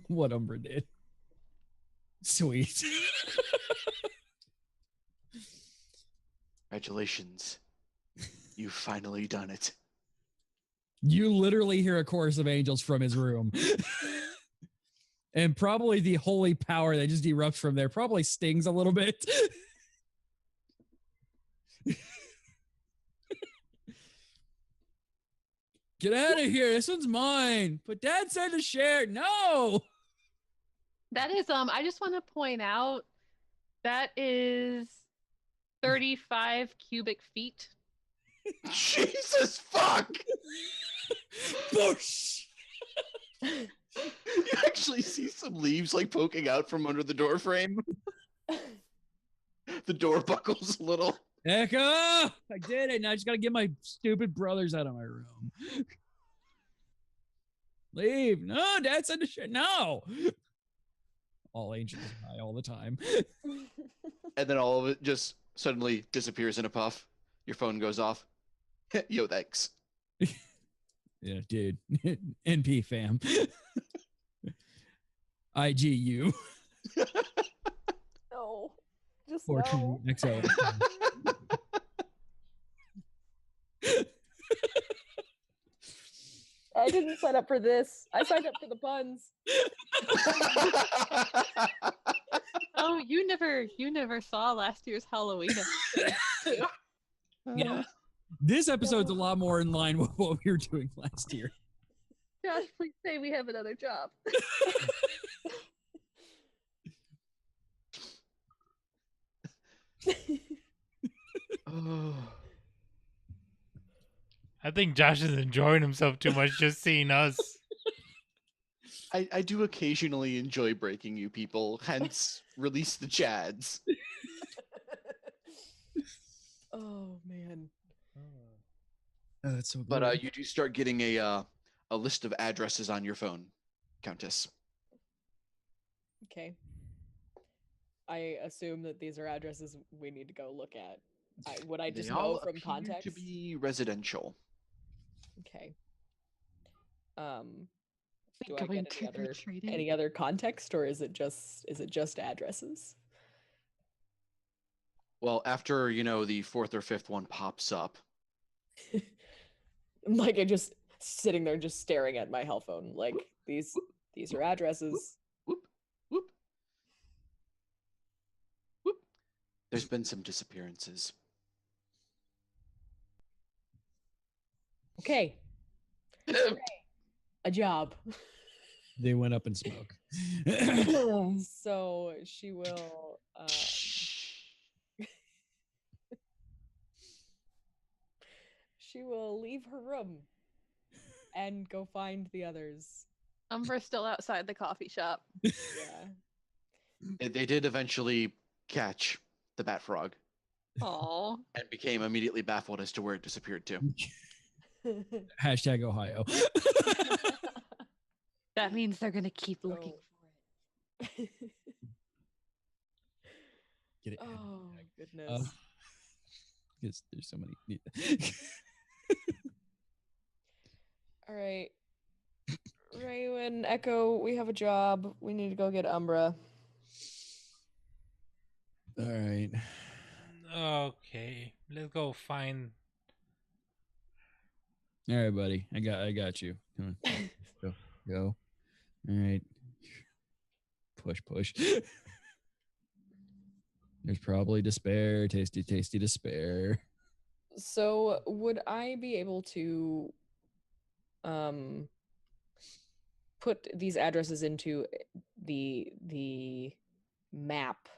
what Umbra did. Sweet. Congratulations. You've finally done it. You literally hear a chorus of angels from his room. And probably the holy power that just erupts from there probably stings a little bit. Get out of here. This one's mine. But Dad said to share. No. That is, I just want to point out that is 35 cubic feet. Jesus fuck! Boosh. You actually see some leaves like poking out from under the door frame. The door buckles a little. Echo! I did it. Now I just got to get my stupid brothers out of my room. Leave. No, Dad said to share. No. All angels die all the time. And then all of it just suddenly disappears in a puff. Your phone goes off. Yo, thanks. Yeah, dude. NP fam. IGU. No. Just 420 no. XO. didn't sign up for this. I signed up for the puns. Oh, you never saw last year's Halloween episode. Yeah. This episode's a lot more in line with what we were doing last year. Josh, please say we have another job. Oh. I think Josh is enjoying himself too much just seeing us. I do occasionally enjoy breaking you people, hence release the Chads. Oh man. Oh, that's so good. But you do start getting a list of addresses on your phone, Countess. Okay. I assume that these are addresses we need to go look at. Would I just They know all from appear context? to be residential. Okay. Do I Going get trick-or-treating? any other context, or is it just addresses? Well, after the fourth or fifth one pops up, Like I just sitting there just staring at my hell phone. Like these are addresses. whoop, whoop, whoop. There's been some disappearances. Okay. A job. They went up in smoke. So she will she will leave her room and go find the others. Umbra's still outside the coffee shop. Yeah. They did eventually catch the bat frog Aw. and became immediately baffled as to where it disappeared to. Hashtag Ohio. That means they're gonna keep looking for it. Get it. Oh goodness. Because there's so many. All right. Raywin, Echo, we have a job. We need to go get Umbra. All right. Okay, let's go find. All right, buddy. I got you. Come on. Go. All right. Push. There's probably despair. Tasty despair. So would I be able to put these addresses into the map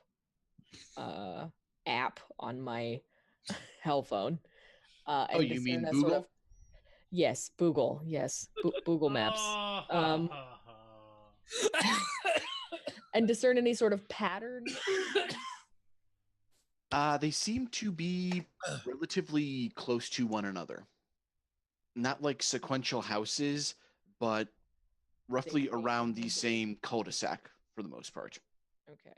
app on my hell phone? And you mean discern a Google? sort of yes, Boogle, yes, Boogle Maps. And discern any sort of pattern. They seem to be relatively close to one another. Not like sequential houses, but roughly around the same cul-de-sac for the most part. Okay.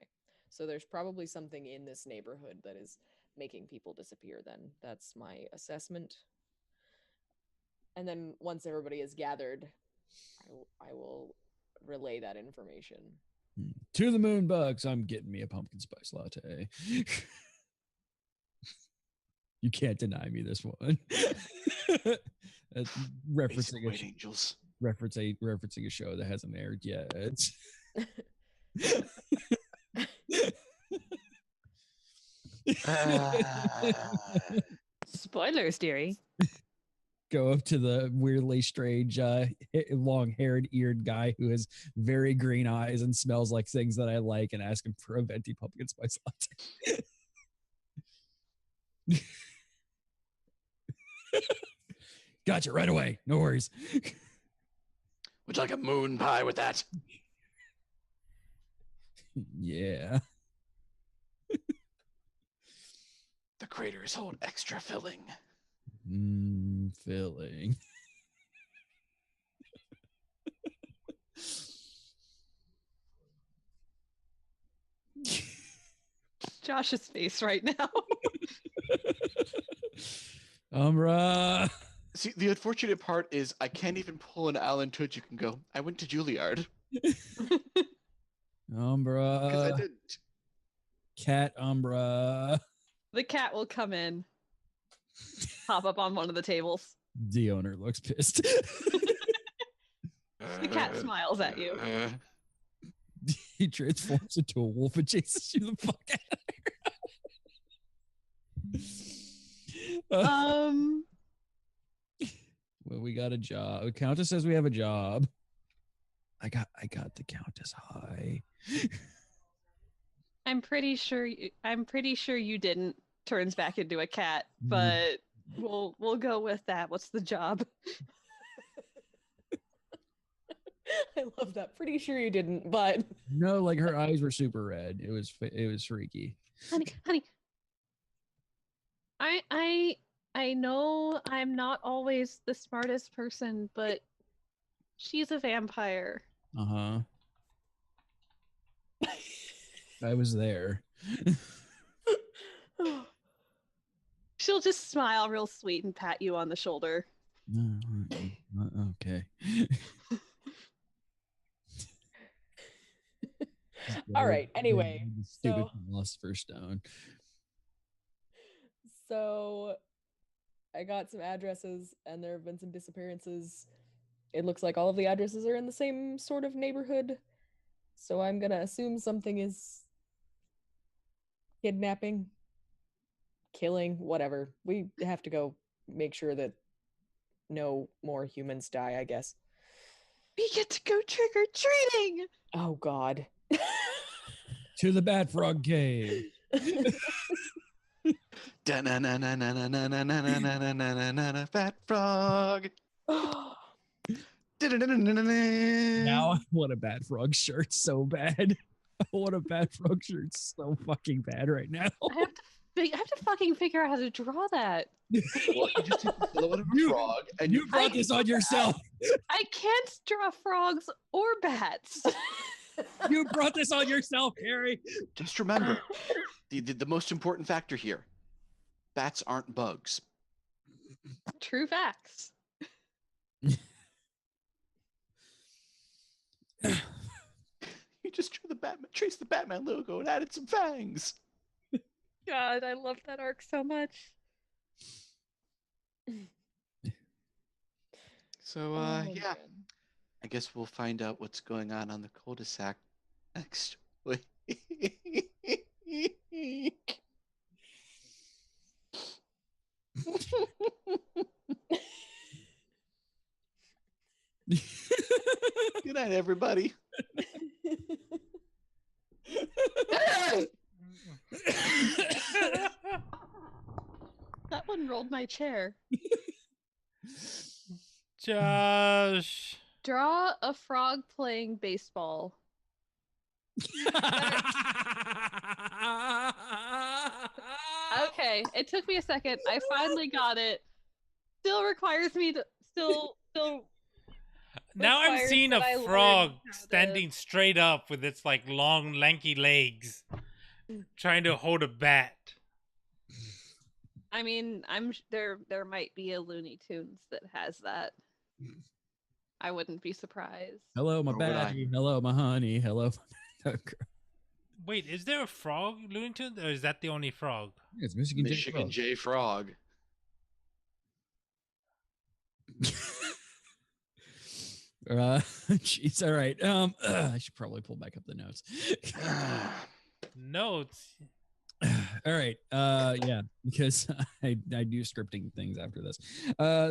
So there's probably something in this neighborhood that is making people disappear then. That's my assessment. And then once everybody is gathered, I will relay that information. To the moon bugs. I'm getting me a pumpkin spice latte. You can't deny me this one. That's Basic referencing white angels. referencing a show that hasn't aired yet. Spoilers, dearie. Go up to the weirdly strange, long-haired, eared guy who has very green eyes and smells like things that I like, and ask him for a venti pumpkin spice latte. Gotcha, right away. No worries. Would you like a moon pie with that? Yeah. The craters hold extra filling. Filling. Josh's face right now. Umbra. See, the unfortunate part is I can't even pull an Alan Tudyk and go, I went to Juilliard. Umbra. Because I didn't. Cat Umbra. The cat will come in, pop up on one of the tables. The owner looks pissed. The cat smiles at you. He transforms into a wolf and chases you the fuck out of there. Well, we got a job. The Countess says we have a job. I got the Countess high. I'm pretty sure you didn't. Turns back into a cat, but we'll go with that. What's the job? I love that. Pretty sure you didn't, but No, like her eyes were super red. It was freaky. Honey. I know I'm not always the smartest person, but she's a vampire. Uh-huh. I was there. She'll just smile real sweet and pat you on the shoulder. Okay. all right. Anyway, stupid philosopher's stone. So I got some addresses, and there have been some disappearances. It looks like all of the addresses are in the same sort of neighborhood. So I'm gonna assume something is kidnapping, killing, whatever. We have to go make sure that no more humans die, I guess. We get to go trick-or-treating! Oh, God. To the Bat Frog Cave. Fat frog. Now I want a Bat Frog shirt so bad. I want a Bat Frog shirt so fucking bad right now. I have to fucking figure out how to draw that. Well, you just take the silhouette of a frog, and You brought this on yourself. I can't draw frogs or bats. You brought this on yourself, Harry. Just remember, the most important factor here: bats aren't bugs. True facts. You just trace the Batman logo and added some fangs. God, I love that arc so much. So, Oh, yeah, man. I guess we'll find out what's going on the cul-de-sac next week. Good night, everybody. That one rolled my chair. Josh. Draw a frog playing baseball. Okay, it took me a second. I finally got it. Still requires me to still Now I'm requires seeing a that I learn frog how to- standing straight up with its like long, lanky legs, trying to hold a bat. I mean, there might be a Looney Tunes that has that. I wouldn't be surprised. Hello, my Or would I? badgie. Hello, my honey. Hello. Wait, is there a frog Looney Tunes, or is that the only frog? It's Michigan, Michigan J. Frog. Jeez. All right. I should probably pull back up the notes. Notes. All right. Yeah, because I do scripting things after this.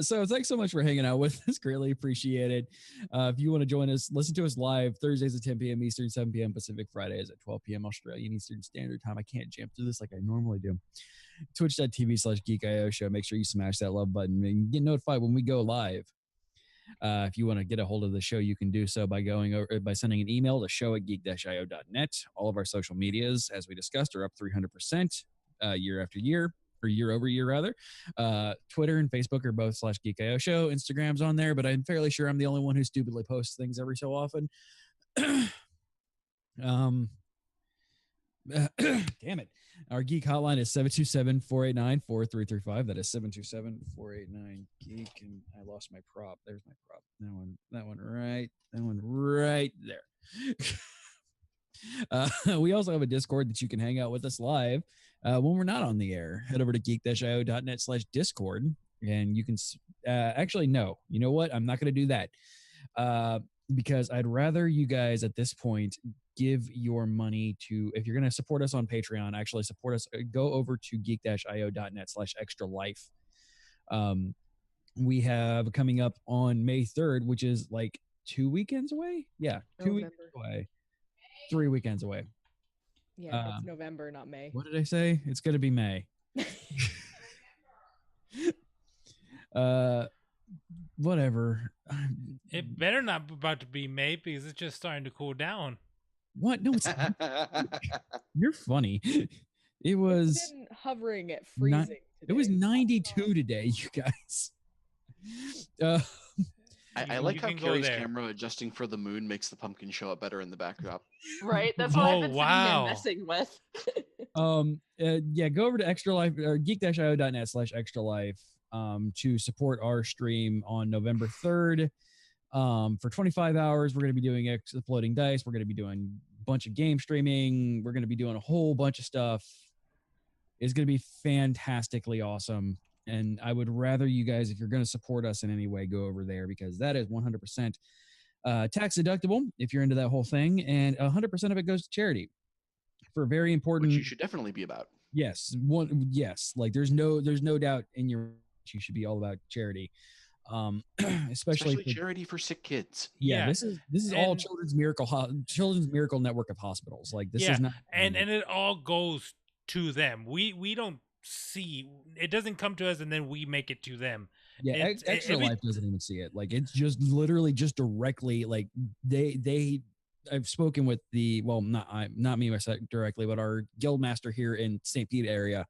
So thanks so much for hanging out with us. Greatly appreciated. If you want to join us, listen to us live Thursdays at 10 p.m. Eastern, 7 p.m. Pacific, Fridays at 12 p.m. Australian Eastern Standard Time. I can't jam through this like I normally do. Twitch.tv/GeekIO show. Make sure you smash that love button and get notified when we go live. If you want to get a hold of the show, you can do so by going over by sending an email to show@geek-io.net. All of our social medias, as we discussed, are up 300% year after year, or year over year rather. Twitter and Facebook are both /GeekIO show. Instagram's on there, but I'm fairly sure I'm the only one who stupidly posts things every so often. Damn it. Our Geek hotline is 727-489-4335. That is 727-489-GEEK. And I lost my prop. There's my prop. That one right there. We also have a Discord that you can hang out with us live when we're not on the air. Head over to geek-io.net/Discord. And you can actually, no. You know what? I'm not going to do that. because I'd rather you guys at this point give your money to, if you're going to support us on Patreon, actually support us, go over to geek-io.net/extra life. We have coming up on May 3rd, which is like 2 weekends away. Yeah, 2 weeks away. 3 weekends away. Yeah, it's November, not May. What did I say? It's going to be May. Whatever. It better not be about to be May because it's just starting to cool down. What? No, it's you're funny. It was It's been hovering at freezing. Today. It was 92 today, you guys. I like how Carrie's camera adjusting for the moon makes the pumpkin show up better in the backdrop. Right, that's what I've been sitting there messing with. Yeah, go over to Extra Life or geek-io.net/extra life to support our stream on November 3rd. For 25 hours, we're going to be doing Exploding Dice. We're going to be doing a bunch of game streaming. We're going to be doing a whole bunch of stuff. It's going to be fantastically awesome. And I would rather you guys, if you're going to support us in any way, go over there because that is 100% tax deductible if you're into that whole thing. And 100% of it goes to charity for very important. Which you should definitely be about. Yes. Yes. Like there's no doubt in you should be all about charity. Especially charity for sick kids. Yeah. This is all Children's Miracle Network of hospitals. Like this is not. And it all goes to them. We don't see it, doesn't come to us and then we make it to them. Yeah, Extra Life doesn't even see it. Like it's just literally just directly like they I've spoken with not me myself directly, but our guild master here in St. Pete area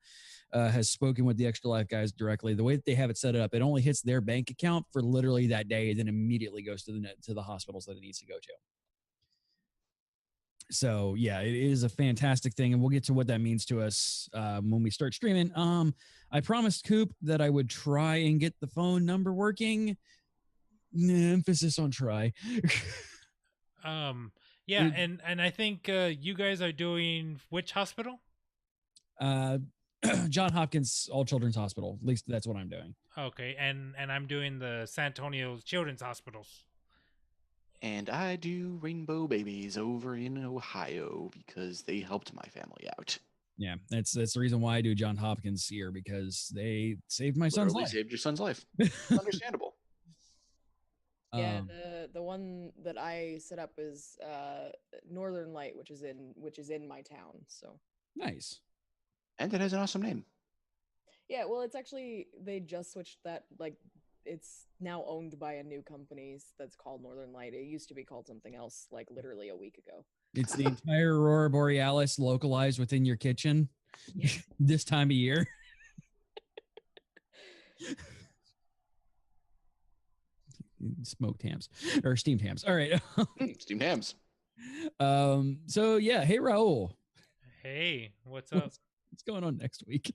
has spoken with the Extra Life guys directly. The way that they have it set up, it only hits their bank account for literally that day and then immediately goes to the hospitals that it needs to go to. So yeah, it is a fantastic thing, and we'll get to what that means to us when we start streaming. I promised Coop that I would try and get the phone number working. Emphasis on try. Yeah, and I think you guys are doing which hospital? John Hopkins All Children's Hospital. At least that's what I'm doing. Okay, and I'm doing the San Antonio Children's Hospitals. And I do Rainbow Babies over in Ohio because they helped my family out. Yeah, that's the reason why I do John Hopkins here, because they saved my son's life. Saved your son's life. Understandable. Yeah, the one that I set up is Northern Light, which is in my town. So nice. And it has an awesome name. Yeah, well, it's actually they just switched that. Like, it's now owned by a new company that's called Northern Light. It used to be called something else, like literally a week ago. It's the entire Aurora Borealis localized within your kitchen this time of year. Smoked hams or steamed hams. All right. Steamed hams. So yeah. Hey, Raul. Hey, what's up? What's going on next week?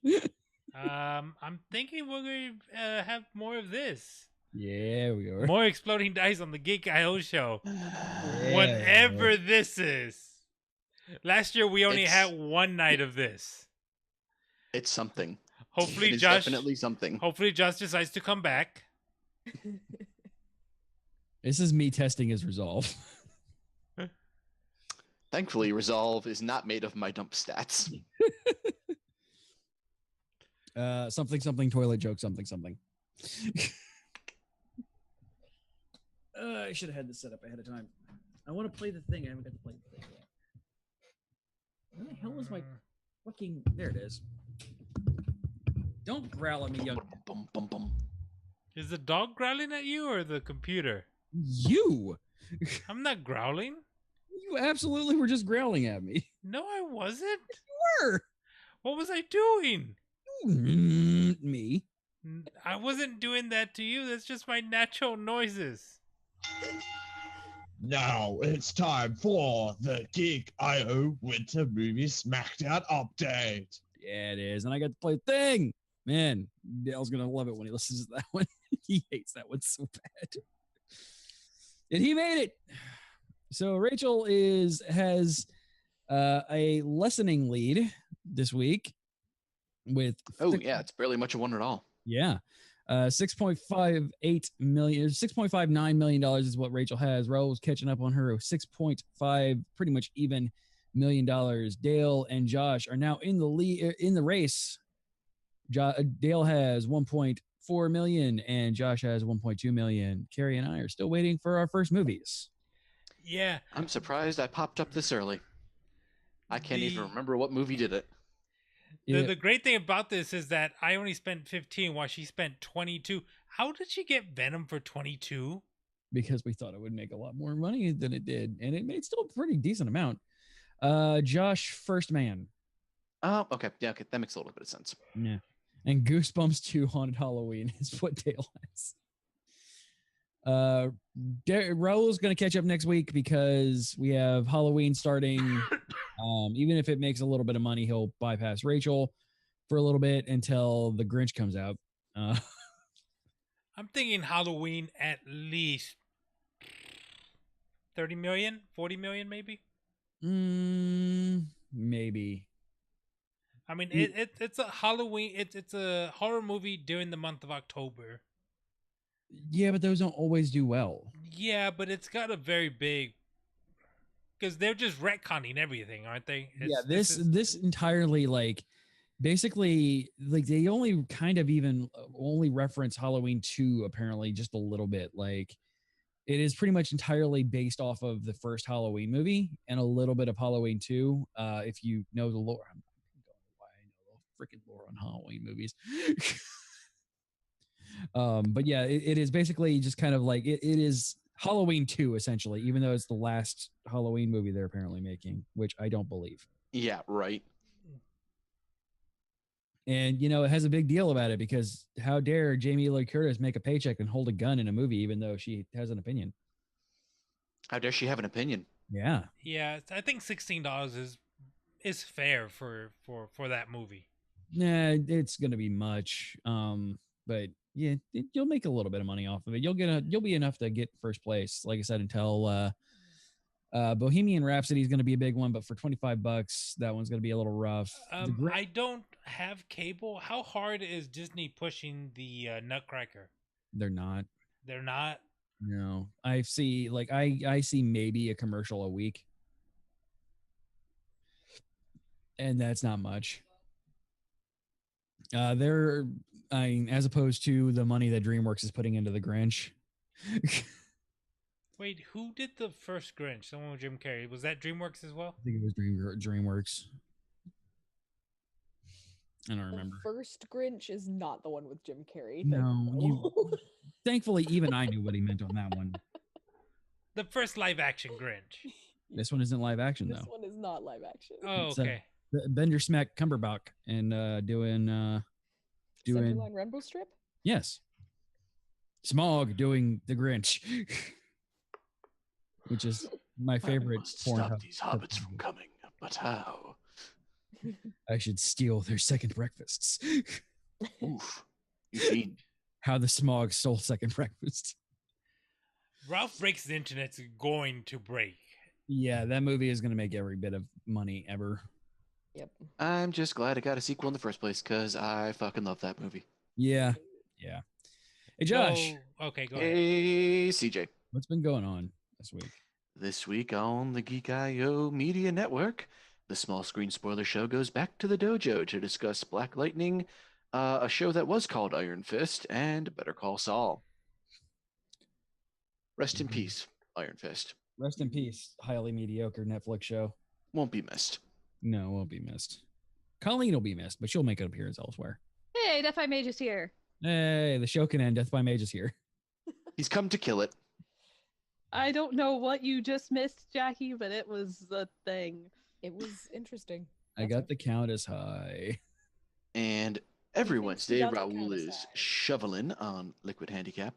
I'm thinking we're going to have more of this. Yeah, we are. More Exploding Dice on the Geek IO show. Yeah. Whatever this is. Last year we only had one night of this. It's something. Hopefully Josh definitely something. Hopefully Josh decides to come back. This is me testing his resolve. Thankfully, resolve is not made of my dump stats. Something toilet joke something. I should have had this set up ahead of time. I want to play the thing. I haven't got to play the thing yet. Where the hell is my fucking... There it is. Don't growl at me, young... Bum, bum, bum. Is the dog growling at you or the computer? You! I'm not growling. You absolutely were just growling at me. No, I wasn't. You were! What was I doing? Me. I wasn't doing that to you. That's just my natural noises. Now it's time for the Geek IO Winter Movie Smackdown Update. Yeah, it is. And I got to play the thing. Man, Dale's going to love it when he listens to that one. He hates that one so bad. And he made it. So Rachel has a lessening lead this week with... Oh, yeah, it's barely much of one at all. Yeah. $6.59 million is what Rachel has. Raul's catching up on her, 6.5, pretty much even $1 million. Dale and Josh are now in the race. Dale has 1.4 million and Josh has 1.2 million. Carrie and I are still waiting for our first movies. Yeah. I'm surprised I popped up this early. I can't even remember what movie did it. The great thing about this is that I only spent 15 while she spent 22. How did she get Venom for 22? Because we thought it would make a lot more money than it did, and it made still a pretty decent amount. Josh, First Man. Oh, okay. Yeah, okay. That makes a little bit of sense. Yeah. And Goosebumps 2 Haunted Halloween is what Dale has. Raul's going to catch up next week because we have Halloween starting. Even if it makes a little bit of money, he'll bypass Rachel for a little bit until the Grinch comes out. I'm thinking Halloween at least 30 million, 40 million maybe. Maybe. I mean, it's a Halloween. It's a horror movie during the month of October. Yeah, but those don't always do well. Yeah, but it's got a very big, because they're just retconning everything, aren't they? This entirely, like, basically, like, they only kind of even only reference Halloween 2 apparently just a little bit. Like, it is pretty much entirely based off of the first Halloween movie and a little bit of Halloween 2. If you know the lore, I don't know why I know the freaking lore on Halloween movies. But yeah, it is basically just kind of like it is Halloween 2 essentially, even though it's the last Halloween movie they're apparently making, which I don't believe. Yeah, right. And you know, it has a big deal about it because how dare Jamie Lee Curtis make a paycheck and hold a gun in a movie even though she has an opinion? How dare she have an opinion? Yeah. Yeah, I think $16 is fair for that movie. Nah, it's gonna be much. But yeah, you'll make a little bit of money off of it. You'll be enough to get first place, like I said, until Bohemian Rhapsody is going to be a big one, but for $25, that one's going to be a little rough. I don't have cable. How hard is Disney pushing the Nutcracker? They're not. They're not. No, I see. Like I see maybe a commercial a week, and that's not much. As opposed to the money that DreamWorks is putting into the Grinch. Wait, who did the first Grinch? Someone with Jim Carrey. Was that DreamWorks as well? I think it was DreamWorks. I don't remember. The first Grinch is not the one with Jim Carrey. No, thankfully, even I knew what he meant on that one. The first live action Grinch. This one isn't live action, though. This one is not live action. Oh, okay. Bender Smack Cumberbatch and doing Centerline Rainbow Strip? Yes. Smog doing the Grinch. Which is my favorite. Stop these hobbits from coming, but how? I should steal their second breakfasts. Oof. Eugene. How the Smog stole second breakfast. Ralph Breaks the Internet's going to break. Yeah, that movie is going to make every bit of money ever. Yep. I'm just glad it got a sequel in the first place because I fucking love that movie. Yeah. Yeah. Hey, Josh. Okay, go ahead. Hey, CJ. What's been going on this week? This week on the Geek.io Media Network, the Small Screen Spoiler Show goes back to the dojo to discuss Black Lightning, a show that was called Iron Fist, and Better Call Saul. Rest in peace, Iron Fist. Rest in peace, highly mediocre Netflix show. Won't be missed. No, won't be missed. Colleen will be missed, but she'll make an appearance elsewhere. Hey, Death by Mage is here. Hey, the show can end. Death by Mage is here. He's come to kill it. I don't know what you just missed, Jackie, but it was a thing. It was interesting. I got the count as high. And every thinks Wednesday, he doesn't count Raul as is high. shoveling on Liquid Handicap.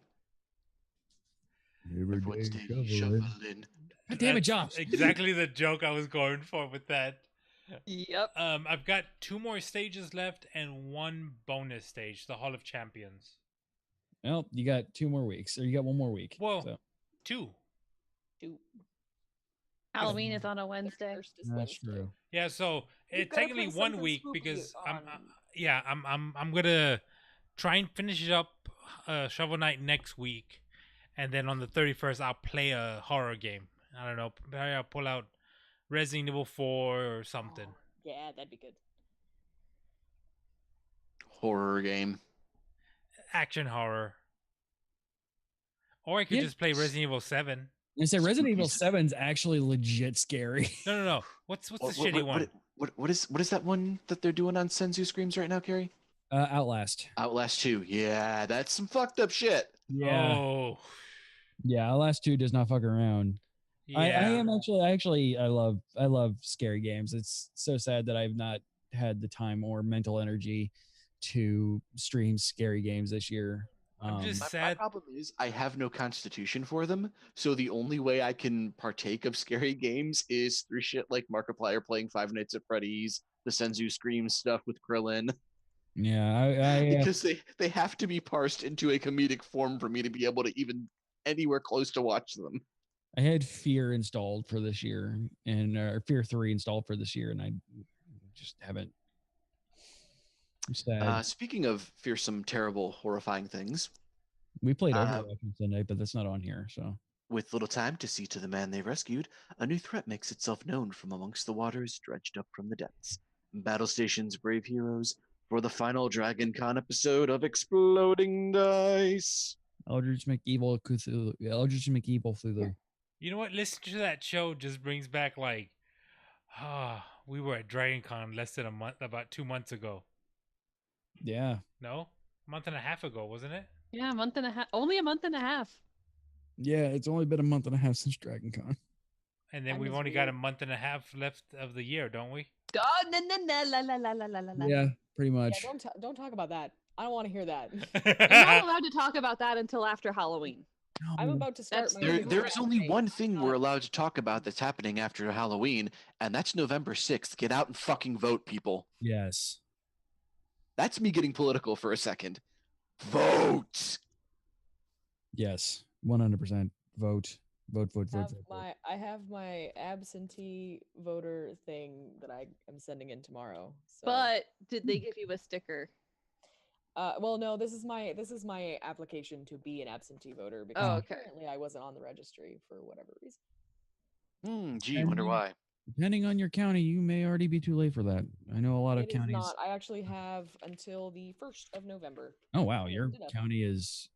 Every day Wednesday, shoveling. shoveling. God damn it, That's Josh. Exactly the joke I was going for with that. Yep. I've got 2 more stages left and 1 bonus stage, the Hall of Champions. Well, you got 2 more weeks, or you got 1 more week. Well, so. 2. Halloween is on a Wednesday. That's true. Yeah, so it's gotta technically play 1 something week spooky because on- I'm gonna try and finish it up Shovel Knight next week, and then on the 31st I'll play a horror game. I don't know. Maybe I'll pull out Resident Evil 4 or something. Yeah, that'd be good. Horror game. Action horror. Or I could Yeah. just play Resident Evil 7. I say Resident Evil Spooky. 7's actually legit scary. No. What's the shitty one? What is that one that they're doing on Senzu Screams right now, Carrie? Outlast. Outlast 2. Yeah, that's some fucked up shit. Yeah. Oh. Yeah, Outlast 2 does not fuck around. Yeah. I love scary games. It's so sad that I've not had the time or mental energy to stream scary games this year. I'm just My sad. problem is I have no constitution for them, so the only way I can partake of scary games is through shit like Markiplier playing Five Nights at Freddy's, the Senzu Screams stuff with Krillin, Yeah, because they have to be parsed into a comedic form for me to be able to even anywhere close to watch them. I had Fear installed for this year, and Fear 3 installed for this year, and I just haven't. I'm sad. Speaking of fearsome, terrible, horrifying things, We played Overwatch on Sunday, but that's not on here. So with little time to see to the man they rescued, a new threat makes itself known from amongst the waters dredged up from the depths. Battle stations, brave heroes, for the final Dragon Con episode of Exploding Dice. Eldritch McEvil Cthulhu. Eldritch McEvil Cthulhu. You know what? Listening to that show just brings back like, we were at Dragon Con less than a month, about 2 months ago. Yeah. No? A month and a half ago, wasn't it? Yeah, a month and a half. Only a month and a half. Yeah, it's only been a month and a half since Dragon Con. And then Time we've is only got a weird. month and a half left of the year, don't we? Oh, la la la la la la la la. Yeah, pretty Yeah, much. don't talk about that. I don't want to hear that. You're not allowed to talk about that until after Halloween. I'm about to start That's- my. There Google is only campaign. one thing we're allowed to talk about that's happening after Halloween, and that's November 6th. Get out and fucking vote, people. Yes. That's me getting political for a second. Vote! Yes. 100%. Vote. Vote. Vote. Vote. Have Vote. vote. I have my absentee voter thing that I am sending in tomorrow. So. But did they give you a sticker? Well, no, this is my application to be an absentee voter because Oh, okay. apparently I wasn't on the registry for whatever reason. Gee, wonder why. Depending on your county, you may already be too late for that. I know a lot of It is counties. not. I actually have until the 1st of November. Oh wow, I your looked it up. county is.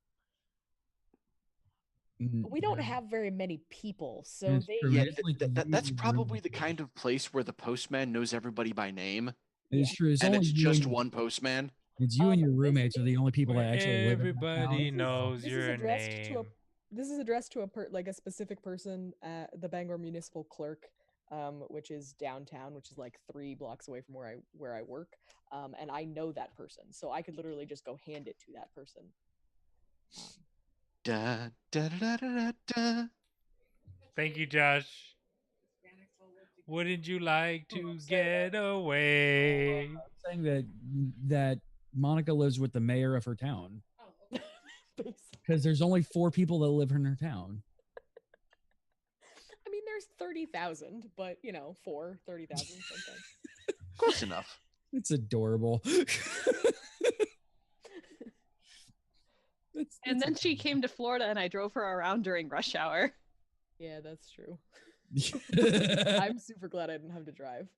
We don't have very many people, so It's they. true. Yeah, It's like that's really probably the rude. kind of place where the postman knows everybody by name, It's true. It's and only it's you just and- one postman. It's you and your This roommates are the only people that actually live in that Everybody town. knows This is your addressed name. to a. This is addressed to a specific person, the Bangor Municipal Clerk, which is downtown, which is like 3 blocks away from where I work, and I know that person, so I could literally just go hand it to that person. Da, da, da, da, da, da. Thank you, Josh. Wouldn't you like to get away? I'm saying that Monica lives with the mayor of her town because there's only 4 people that live in her town. I mean, there's 30,000, but 30,000 something. Close enough. It's adorable. And then she came to Florida and I drove her around during rush hour. Yeah, that's true. I'm I'm super glad I didn't have to drive.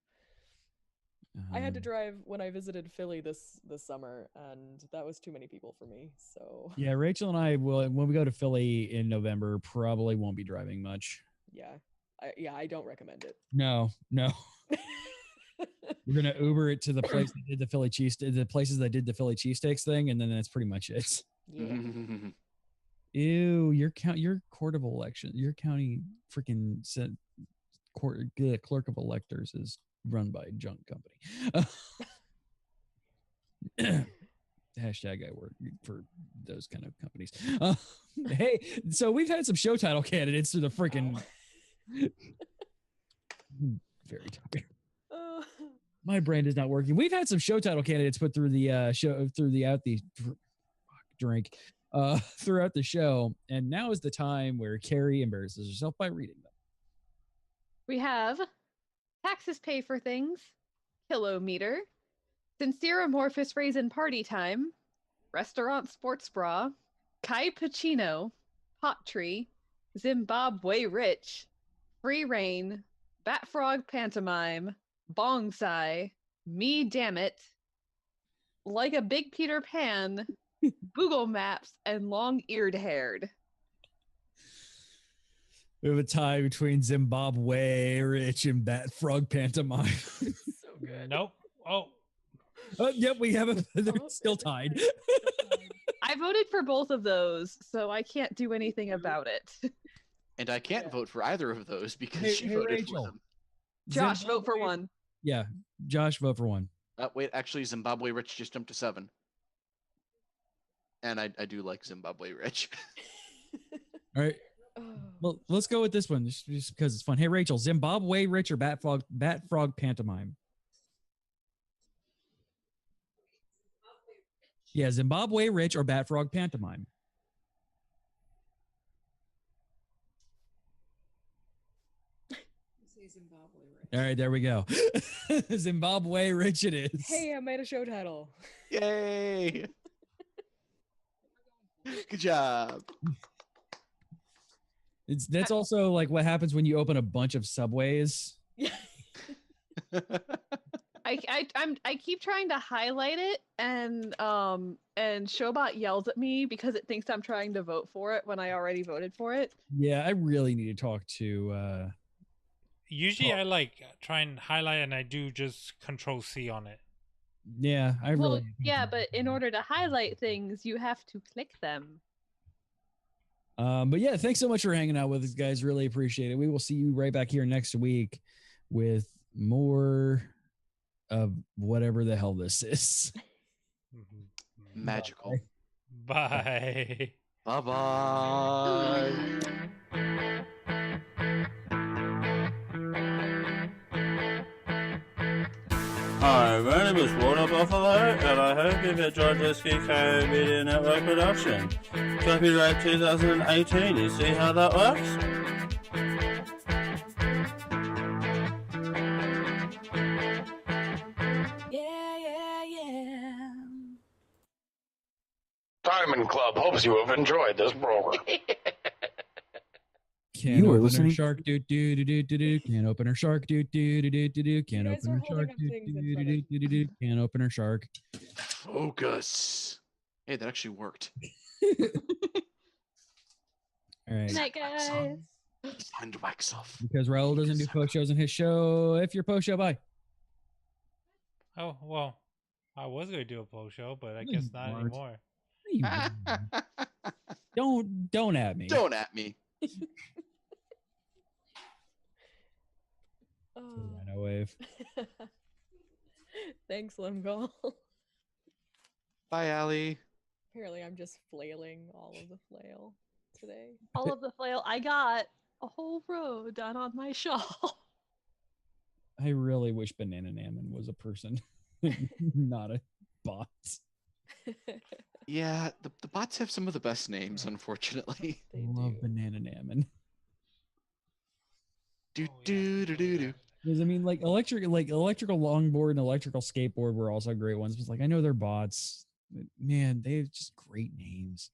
I had to drive when I visited Philly this summer, and that was too many people for me. So Yeah, Rachel and I will when we go to Philly in November. Probably won't be driving much. yeah, I don't recommend it. No. We're gonna Uber it to the place that did the Philly the places that did the Philly cheesesteaks thing, and then that's pretty much it. Yeah. Ew, your court of election, your county freaking clerk of electors is run by a junk company. Hashtag I work for those kind of companies. Hey, so we've had some show title candidates through the freaking. Very tired. My brain is not working. We've had some show title candidates put through the show throughout the show, and now is the time where Carrie embarrasses herself by reading them. We have Taxes Pay for Things, Kilometer, Sincere Amorphous Raisin Party Time, Restaurant Sports Bra, Kai Pacino, Pot Tree, Zimbabwe Rich, Free Reign, Bat Frog Pantomime, Bongsai, Me Damn It, Like a Big Peter Pan, Google Maps, and Long Eared Haired. We have a tie between Zimbabwe Rich and Bat Frog Pantomime. So good. Nope. Oh, Yep, we have a. They're still tied. I voted for both of those, so I can't do anything about it. And I can't vote for either of those because Hey, she hey, voted Rachel. for them. Josh, vote for one. Yeah, Josh, vote for one. Wait, actually, Zimbabwe Rich just jumped to 7. And I do like Zimbabwe Rich. All right. Oh. Well, let's go with this one just because it's fun. Hey, Rachel, Zimbabwe Rich or Bat Frog Pantomime? Yeah, Zimbabwe Rich or Bat Frog Pantomime? All right, there we go. Zimbabwe Rich it is. Hey, I made a show title. Yay! Good job. That's also like what happens when you open a bunch of Subways. Yeah. I keep trying to highlight it, and Showbot yells at me because it thinks I'm trying to vote for it when I already voted for it. Yeah, I really need to talk to. usually I like try and highlight, and I do just Control C on it. Yeah, I Well, really. yeah, but in order to highlight things, you have to click them. But yeah, thanks so much for hanging out with us, guys. Really appreciate it. We will see you right back here next week with more of whatever the hell this is. Magical. Bye. Bye-bye. Hi, my name is Water Buffalo, and I hope you've enjoyed this Geek Media Network production. Copyright 2018, you see how that works? Diamond Club hopes you have enjoyed this program. Can't You are open her listening- shark do do do do do do. Can't open her shark do do do do do do. Can't guys open are her holding shark up do things do in do front do of- do do. Can't open her shark. Focus. Hey, that actually worked. All right. Good night, guys. It's time to wax off. Because Raul doesn't do post shows in his show. If you're post show, bye. Oh well, I was gonna do a post show, but I guess not weren't. anymore. Don't at me. Don't at me. Oh. Rhino wave. Thanks, Limgall. Bye, Allie. Apparently, I'm just flailing all of the flail today. All of the flail. I got a whole row done on my shawl. I really wish Banana Naman was a person, not a bot. Yeah, the bots have some of the best names, unfortunately. They Love do. Banana Naman. Do do do do do. Because I mean, like electrical longboard and electrical skateboard were also great ones. But like I know they're bots, but man, they have just great names.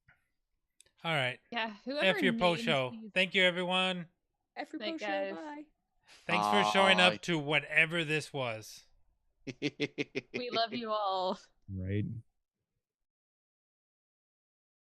All right. Yeah, whoever F your post names show. these- Thank you, everyone. Every Night, post show, guys. bye. Thanks for showing Bye. up to whatever this was. We love you all. Right.